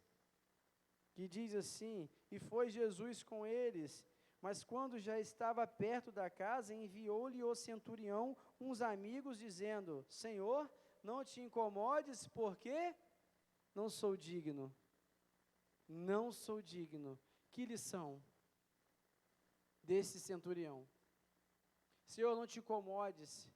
que diz assim: e foi Jesus com eles, mas quando já estava perto da casa, enviou-lhe o centurião uns amigos, dizendo: Senhor, não te incomodes, porque não sou digno. Não sou digno. Que lição desse centurião? Senhor, não te incomodes,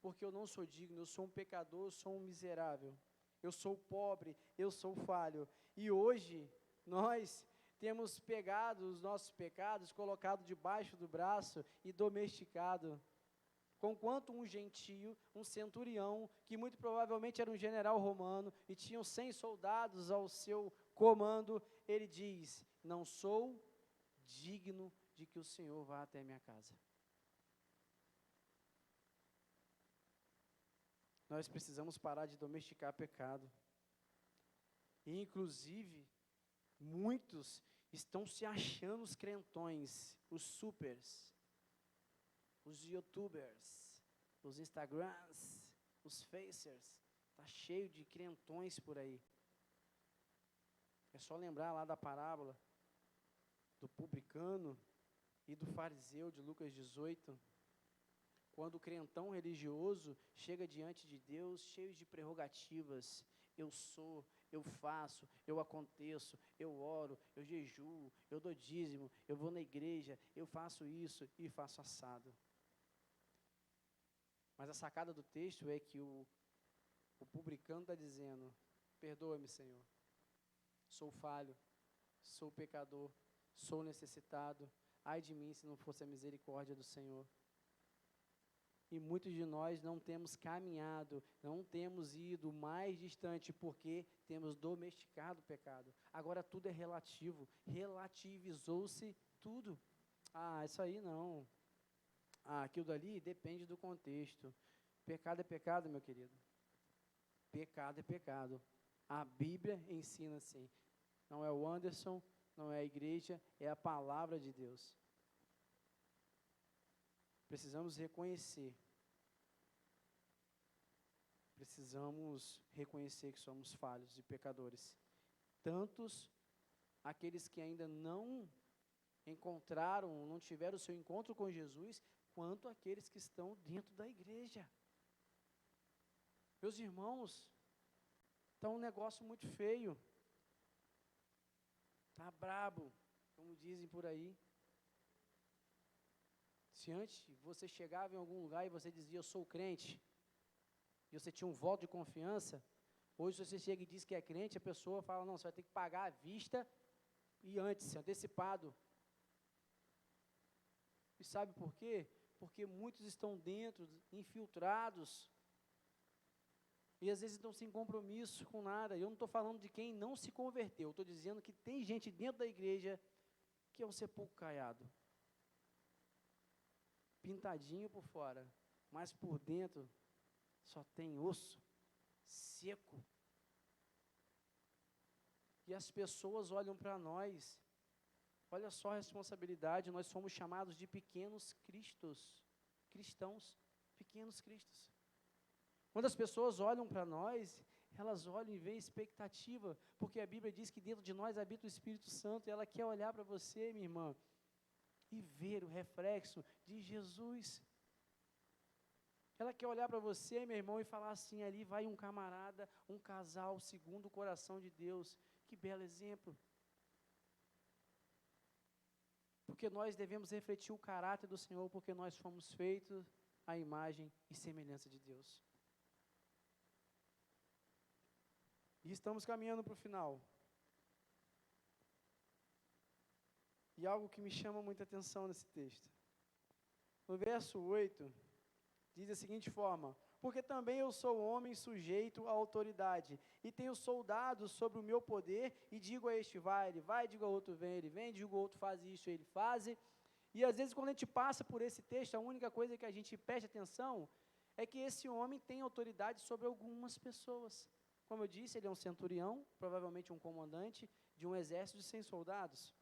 porque eu não sou digno, eu sou um pecador, eu sou um miserável, eu sou pobre, eu sou falho. E hoje nós temos pegado os nossos pecados, colocado debaixo do braço e domesticado. Conquanto um gentio, um centurião, que muito provavelmente era um general romano e tinham 100 soldados ao seu comando, ele diz: não sou digno de que o Senhor vá até minha casa. Nós precisamos parar de domesticar pecado. E, inclusive, muitos estão se achando os crentões, os supers, os youtubers, os instagrams, os facers. Está cheio de crentões por aí. É só lembrar lá da parábola do publicano e do fariseu de Lucas 18, quando o crentão religioso chega diante de Deus cheio de prerrogativas. Eu sou, eu faço, eu aconteço, eu oro, eu jejuo, eu dou dízimo, eu vou na igreja, eu faço isso e faço assado. Mas a sacada do texto é que o publicano está dizendo: perdoa-me, Senhor, sou falho, sou pecador, sou necessitado, ai de mim se não fosse a misericórdia do Senhor. E muitos de nós não temos caminhado, não temos ido mais distante, porque temos domesticado o pecado. Agora tudo é relativo, relativizou-se tudo. Ah, isso aí não. Ah, aquilo dali depende do contexto. Pecado é pecado, meu querido. Pecado é pecado. A Bíblia ensina assim. Não é o Anderson, não é a igreja, é a palavra de Deus. Precisamos reconhecer que somos falhos e pecadores. Tantos aqueles que ainda não encontraram, não tiveram o seu encontro com Jesus, quanto aqueles que estão dentro da igreja. Meus irmãos, está um negócio muito feio. Está brabo, como dizem por aí. Se antes você chegava em algum lugar e você dizia: eu sou crente, e você tinha um voto de confiança, hoje se você chega e diz que é crente, a pessoa fala: não, você vai ter que pagar à vista e antes, antecipado. E sabe por quê? Porque muitos estão dentro, infiltrados, e às vezes estão sem compromisso com nada. Eu não estou falando de quem não se converteu, eu estou dizendo que tem gente dentro da igreja que é um sepulcro caiado, pintadinho por fora, mas por dentro só tem osso, seco. E as pessoas olham para nós, olha só a responsabilidade, nós somos chamados de pequenos cristãos, pequenos cristos. Quando as pessoas olham para nós, elas olham e veem expectativa, porque a Bíblia diz que dentro de nós habita o Espírito Santo, e ela quer olhar para você, minha irmã, e ver o reflexo de Jesus. Ela quer olhar para você, meu irmão, e falar assim, ali vai um camarada, um casal segundo o coração de Deus. Que belo exemplo. Porque nós devemos refletir o caráter do Senhor, porque nós fomos feitos à imagem e semelhança de Deus. E estamos caminhando para o final. E algo que me chama muita atenção nesse texto. No verso 8, diz da seguinte forma: porque também eu sou homem sujeito à autoridade, e tenho soldados sobre o meu poder, e digo a este vai, ele vai, digo a outro vem, ele vem, digo a outro faz isso, ele faz. E às vezes quando a gente passa por esse texto, a única coisa que a gente presta atenção é que esse homem tem autoridade sobre algumas pessoas. Como eu disse, ele é um centurião, provavelmente um comandante de um exército de 100 soldados.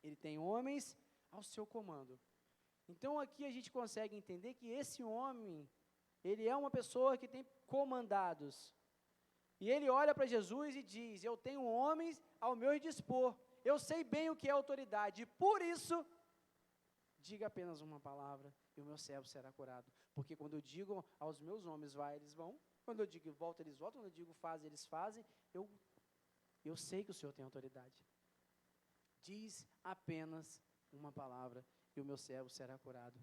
Ele tem homens ao seu comando. Então aqui a gente consegue entender que esse homem, ele é uma pessoa que tem comandados. E ele olha para Jesus e diz: eu tenho homens ao meu dispor, eu sei bem o que é autoridade, e por isso, diga apenas uma palavra e o meu servo será curado. Porque quando eu digo aos meus homens vai, eles vão, quando eu digo volta, eles voltam, quando eu digo faz, eles fazem, eu sei que o Senhor tem autoridade. Diz apenas uma palavra e o meu servo será curado.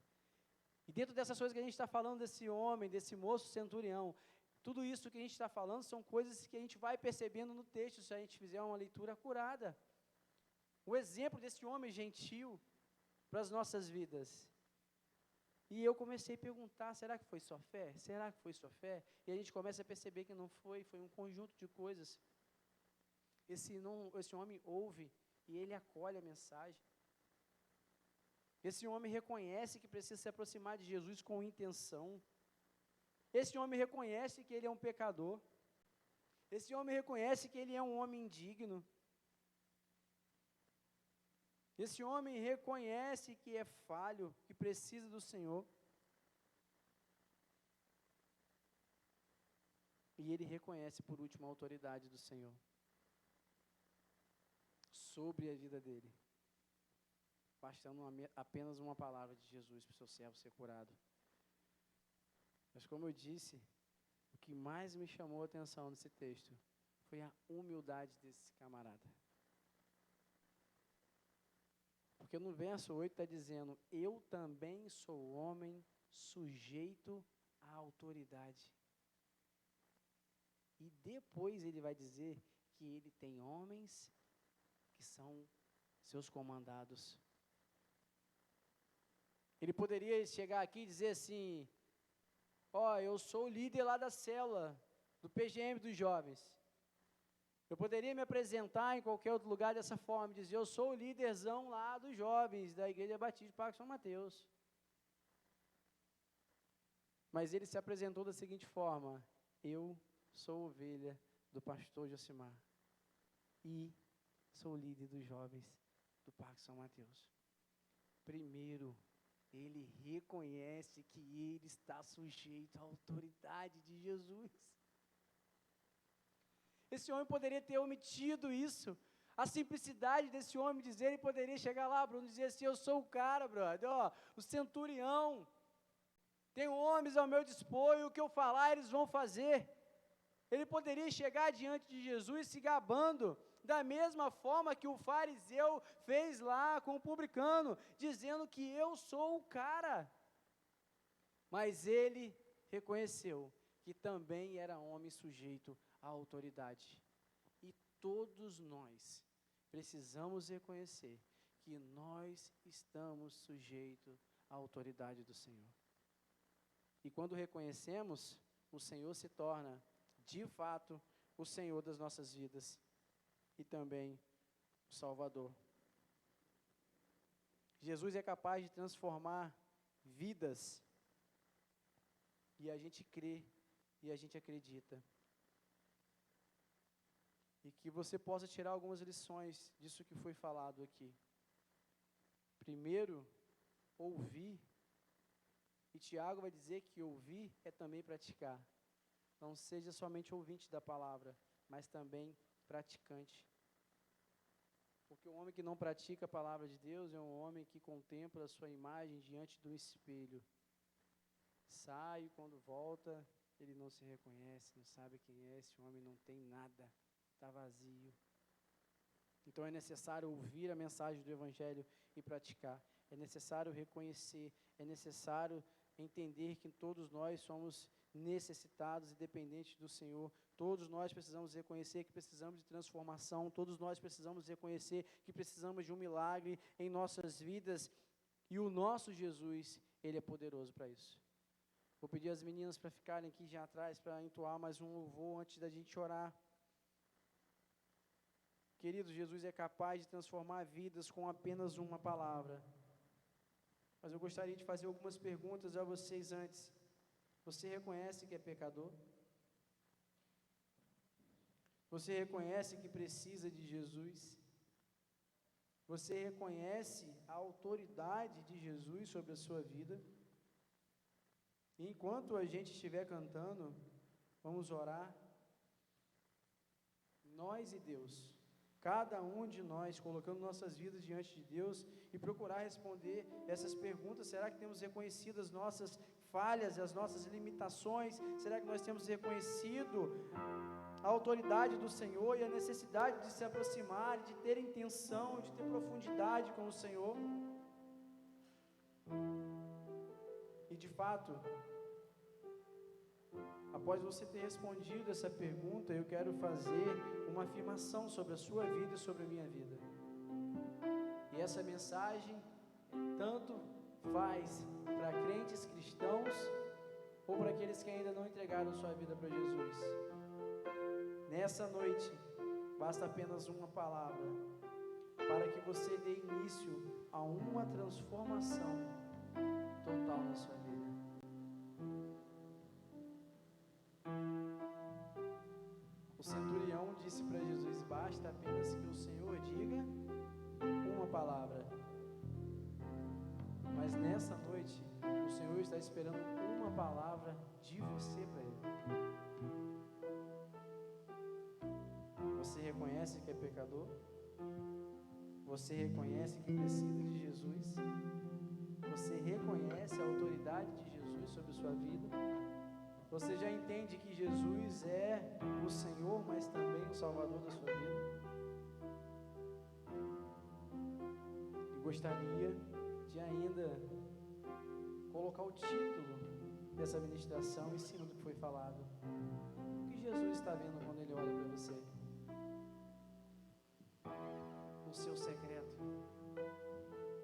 E dentro dessas coisas que a gente está falando desse homem, desse moço centurião, tudo isso que a gente está falando são coisas que a gente vai percebendo no texto, se a gente fizer uma leitura acurada. O exemplo desse homem gentil para as nossas vidas. E eu comecei a perguntar, será que foi só fé? Será que foi só fé? E a gente começa a perceber que não foi, foi um conjunto de coisas. Esse homem ouve e ele acolhe a mensagem. Esse homem reconhece que precisa se aproximar de Jesus com intenção. Esse homem reconhece que ele é um pecador. Esse homem reconhece que ele é um homem indigno. Esse homem reconhece que é falho, que precisa do Senhor. E ele reconhece, por último, a autoridade do Senhor sobre a vida dele, bastando apenas uma palavra de Jesus para o seu servo ser curado. Mas como eu disse, o que mais me chamou a atenção nesse texto foi a humildade desse camarada. Porque no verso 8 está dizendo: eu também sou homem sujeito à autoridade. E depois ele vai dizer que ele tem homens que são seus comandados. Ele poderia chegar aqui e dizer assim: eu sou o líder lá da célula, do PGM dos jovens. Eu poderia me apresentar em qualquer outro lugar dessa forma, dizer: eu sou o líderzão lá dos jovens, da Igreja Batista de Parque São Mateus. Mas ele se apresentou da seguinte forma: eu sou ovelha do pastor Josimar. E sou o líder dos jovens do Parque São Mateus. Primeiro, ele reconhece que ele está sujeito à autoridade de Jesus. Esse homem poderia ter omitido isso. A simplicidade desse homem dizer, ele poderia chegar lá, Bruno, e dizer assim: eu sou o cara, brother, o centurião. Tenho homens ao meu dispor e o que eu falar eles vão fazer. Ele poderia chegar diante de Jesus se gabando, da mesma forma que o fariseu fez lá com o publicano, dizendo que eu sou o cara. Mas ele reconheceu que também era homem sujeito à autoridade. E todos nós precisamos reconhecer que nós estamos sujeitos à autoridade do Senhor. E quando reconhecemos, o Senhor se torna, de fato, o Senhor das nossas vidas e também o Salvador. Jesus é capaz de transformar vidas, e a gente crê e a gente acredita. E que você possa tirar algumas lições disso que foi falado aqui. Primeiro, ouvir. E Tiago vai dizer que ouvir é também praticar. Não seja somente ouvinte da palavra, mas também praticante. Porque o homem que não pratica a palavra de Deus é um homem que contempla a sua imagem diante do espelho. Sai, quando volta, ele não se reconhece, não sabe quem é, esse homem não tem nada, está vazio. Então é necessário ouvir a mensagem do Evangelho e praticar. É necessário reconhecer, é necessário entender que todos nós somos necessitados e dependentes do Senhor. Todos nós precisamos reconhecer que precisamos de transformação. Todos nós precisamos reconhecer que precisamos de um milagre em nossas vidas. E o nosso Jesus, Ele é poderoso para isso. Vou pedir às meninas para ficarem aqui já atrás, para entoar mais um louvor antes da gente orar. Querido, Jesus é capaz de transformar vidas com apenas uma palavra. Mas eu gostaria de fazer algumas perguntas a vocês antes. Você reconhece que é pecador? Você reconhece que precisa de Jesus? Você reconhece a autoridade de Jesus sobre a sua vida? E enquanto a gente estiver cantando, vamos orar. Nós e Deus. Cada um de nós colocando nossas vidas diante de Deus e procurar responder essas perguntas. Será que temos reconhecido as nossas falhas, as nossas limitações? Será que nós temos reconhecido a autoridade do Senhor e a necessidade de se aproximar, de ter intenção, de ter profundidade com o Senhor? E de fato, após você ter respondido essa pergunta, eu quero fazer uma afirmação sobre a sua vida e sobre a minha vida. E essa mensagem tanto faz para crentes cristãos ou para aqueles que ainda não entregaram sua vida para Jesus. Nessa noite, basta apenas uma palavra para que você dê início a uma transformação total na sua vida. O centurião disse para Jesus: basta apenas que o Senhor diga uma palavra. Mas nessa noite, o Senhor está esperando uma palavra de você para Ele. Você reconhece que é pecador? Você reconhece que precisa de Jesus? Você reconhece a autoridade de Jesus sobre a sua vida? Você já entende que Jesus é o Senhor, mas também o Salvador da sua vida? E gostaria de ainda colocar o título dessa ministração em cima do que foi falado. O que Jesus está vendo quando Ele olha para você? No seu secreto,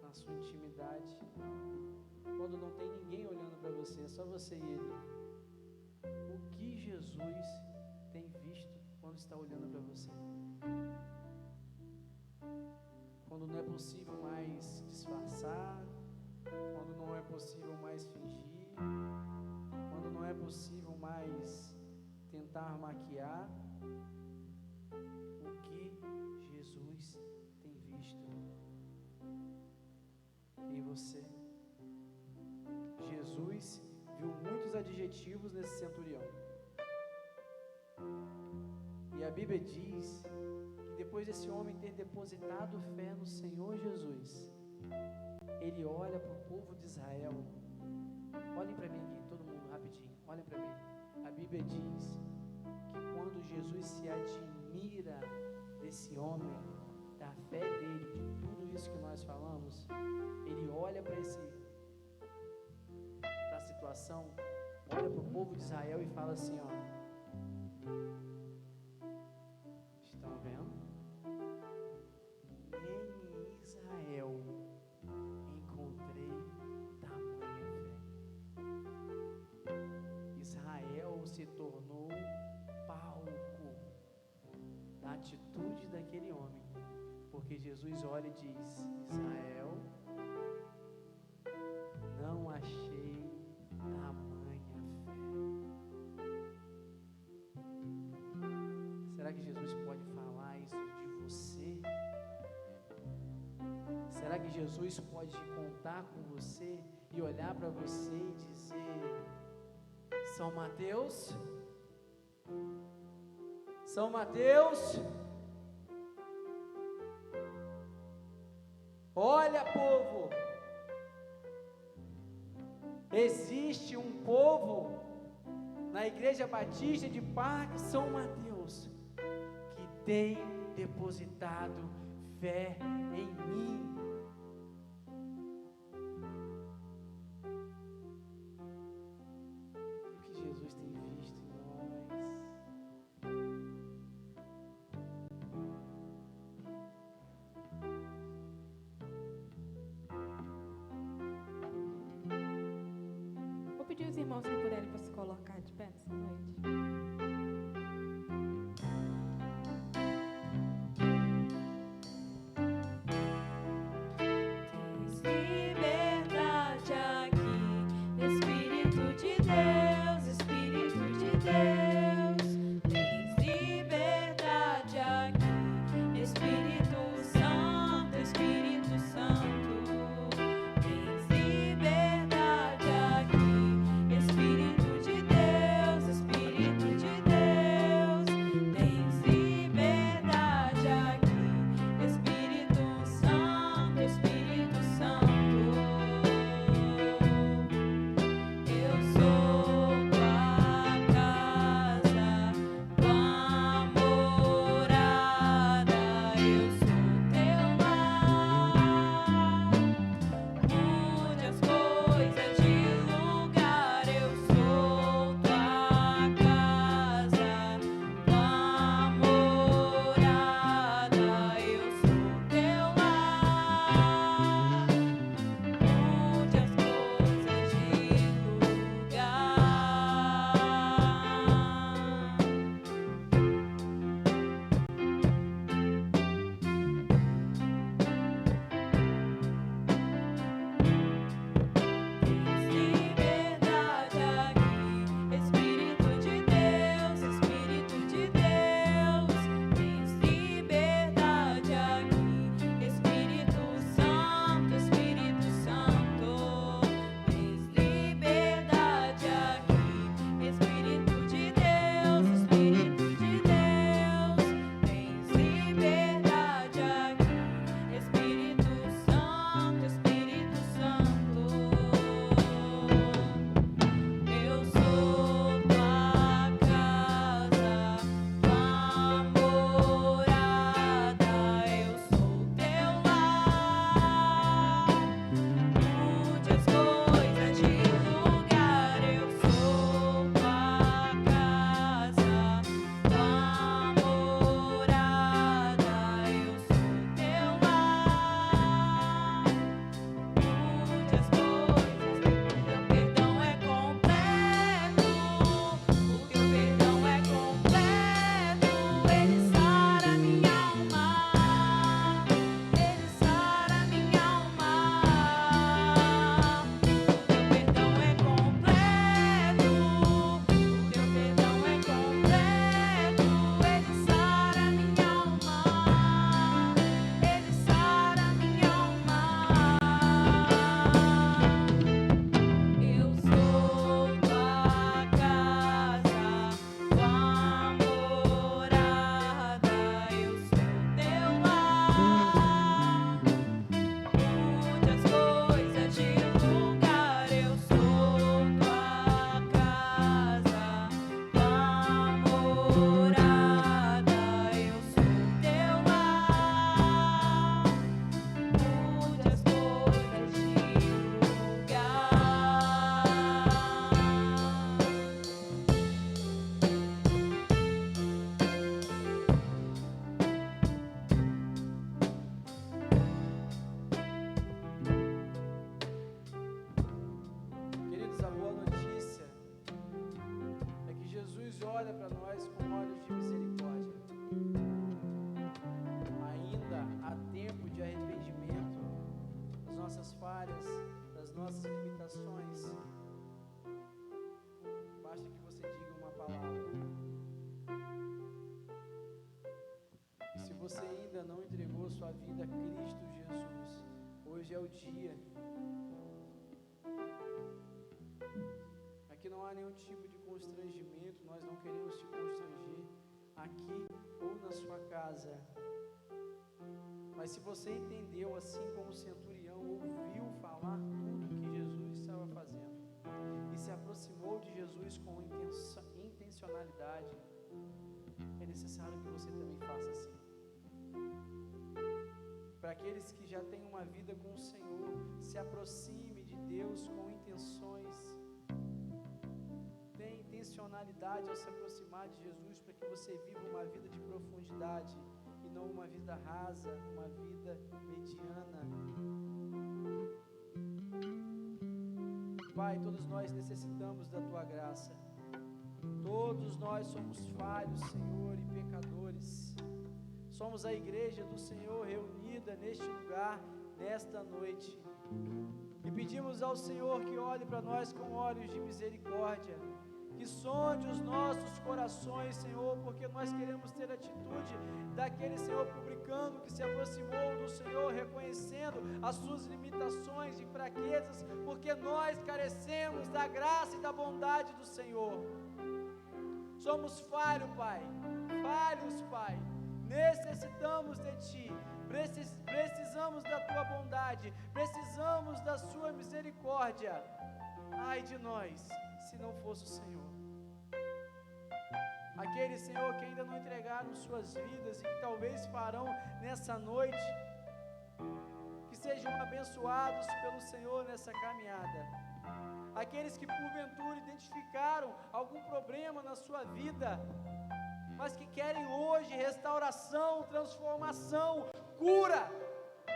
na sua intimidade, quando não tem ninguém olhando para você, é só você e Ele. O que Jesus tem visto quando está olhando para você? Quando não é possível mais disfarçar, quando não é possível mais fingir, quando não é possível mais tentar maquiar, o que Jesus tem visto em você? Jesus viu muitos adjetivos nesse centurião. E a Bíblia diz que depois desse homem ter depositado fé no Senhor Jesus, ele olha para o povo de Israel. Olhem para mim aqui, todo mundo, rapidinho, olhem para mim. A Bíblia diz que quando Jesus se admira desse homem, da fé dele, de tudo isso que nós falamos, ele olha para a situação, olha para o povo de Israel e fala assim, ó: estão vendo? Nem em Israel Porque Jesus olha e diz: Israel, não achei tamanha fé. Será que Jesus pode falar isso de você? Será que Jesus pode contar com você e olhar para você e dizer: São Mateus, São Mateus, olha, povo, existe um povo na Igreja Batista de Parque São Mateus que tem depositado fé em mim. O que Jesus tem visto em nós. Vou pedir os irmãos que puderem para se colocar de pé nessa noite. Liberdade aqui, Espírito de Deus, Espírito de Deus. Tens liberdade aqui, Espírito Santo, Espírito Santo. Tens liberdade aqui, Espírito de Deus, Espírito de Deus. Tens liberdade aqui, Espírito Santo, Espírito Santo. Eu sou tua casa, tua morada, eu sou teu lar. Mude as coisas de lugar, eu sou tua casa, tua morada, eu sou teu lar. Mude as coisas de lugar. Tens liberdade aqui, Espírito de Deus, Espírito de Deus. Tens liberdade aqui, Espírito Santo, Espírito Santo. Tens liberdade aqui, Espírito de Deus, Espírito de Deus. Tens liberdade aqui, Espírito Santo, Espírito Santo. Eu sou tua casa, tua morada, eu sou teu lar. Mude as coisas de lugar, eu sou tua casa, tua morada, eu sou teu lar. Mude as coisas, teu perdão é completo, o teu perdão é completo, ele sara minha alma, ele sara minha alma. O teu perdão é completo, o teu perdão é completo, ele sara minha alma, ele sara minha alma. Eu sou tua casa, tua morada, eu sou teu lar. Mude as coisas de lugar, eu sou tua casa, tua morada, eu sou teu lar. Mude as coisas de lugar. Queridos, a boa notícia é que Jesus olha para nós com olhos de misericórdia. Ainda há tempo nossas limitações, basta que você diga uma palavra. E se você ainda não entregou sua vida a Cristo Jesus, hoje é o dia. Aqui não há nenhum tipo de constrangimento, nós não queremos te constranger aqui ou na sua casa. Mas se você entendeu, assim como o centurião ouviu falar tudo que Jesus estava fazendo e se aproximou de Jesus com intencionalidade, é necessário que você também faça assim. Para aqueles que já têm uma vida com o Senhor, se aproxime de Deus com intenções. Tenha intencionalidade ao se aproximar de Jesus, para que você viva uma vida de profundidade e não uma vida rasa, uma vida mediana. Pai, todos nós necessitamos da Tua graça. Todos nós somos falhos, Senhor, e pecadores. Somos a igreja do Senhor reunida neste lugar, nesta noite. E pedimos ao Senhor que olhe para nós com olhos de misericórdia, que sonde os nossos corações, Senhor, porque nós queremos ter a atitude daquele, Senhor, publicano que se aproximou do Senhor, reconhecendo as suas limitações e fraquezas, porque nós carecemos da graça e da bondade do Senhor. Somos falhos, Pai, necessitamos de Ti, precisamos da Tua bondade, precisamos da Sua misericórdia. Ai de nós, se não fosse o Senhor. Aqueles, Senhor, que ainda não entregaram suas vidas e que talvez farão nessa noite, que sejam abençoados pelo Senhor nessa caminhada. Aqueles que porventura identificaram algum problema na sua vida, mas que querem hoje restauração, transformação, cura,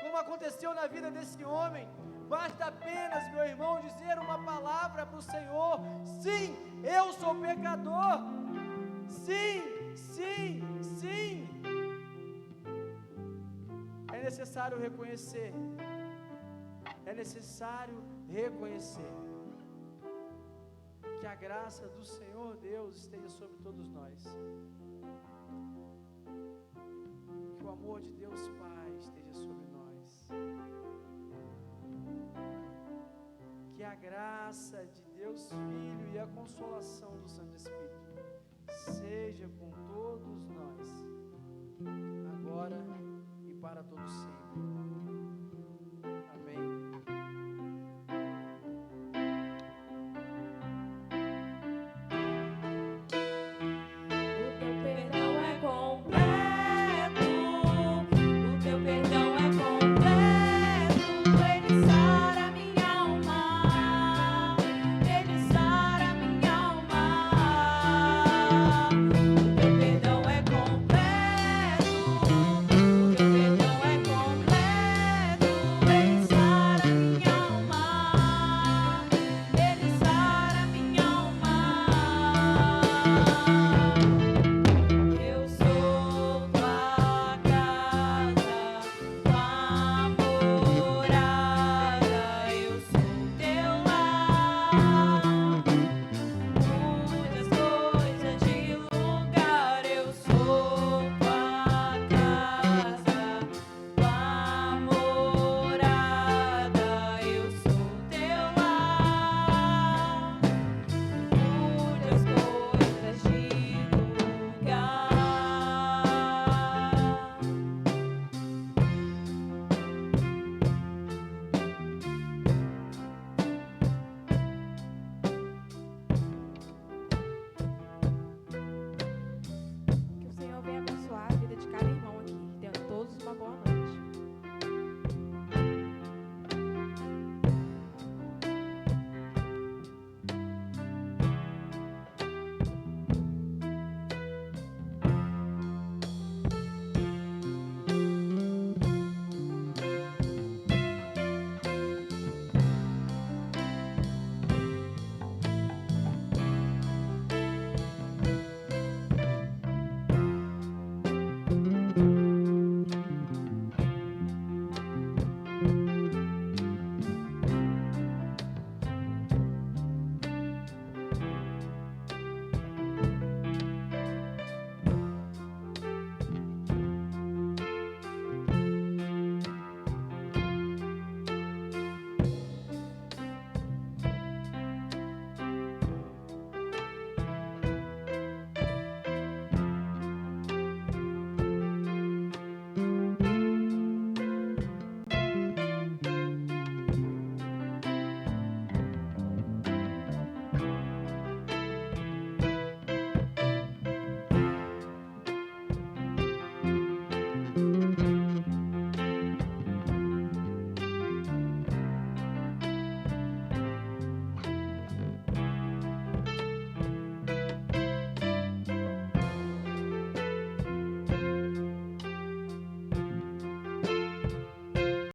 como aconteceu na vida desse homem. Basta apenas, meu irmão, dizer uma palavra para o Senhor: sim, eu sou pecador, sim, sim, sim. É necessário reconhecer, que a graça do Senhor Deus esteja sobre todos nós, que o amor de Deus Pai esteja sobre nós, que a graça de Deus Filho e a consolação do Santo Espírito seja com todos nós, agora e para todos sempre.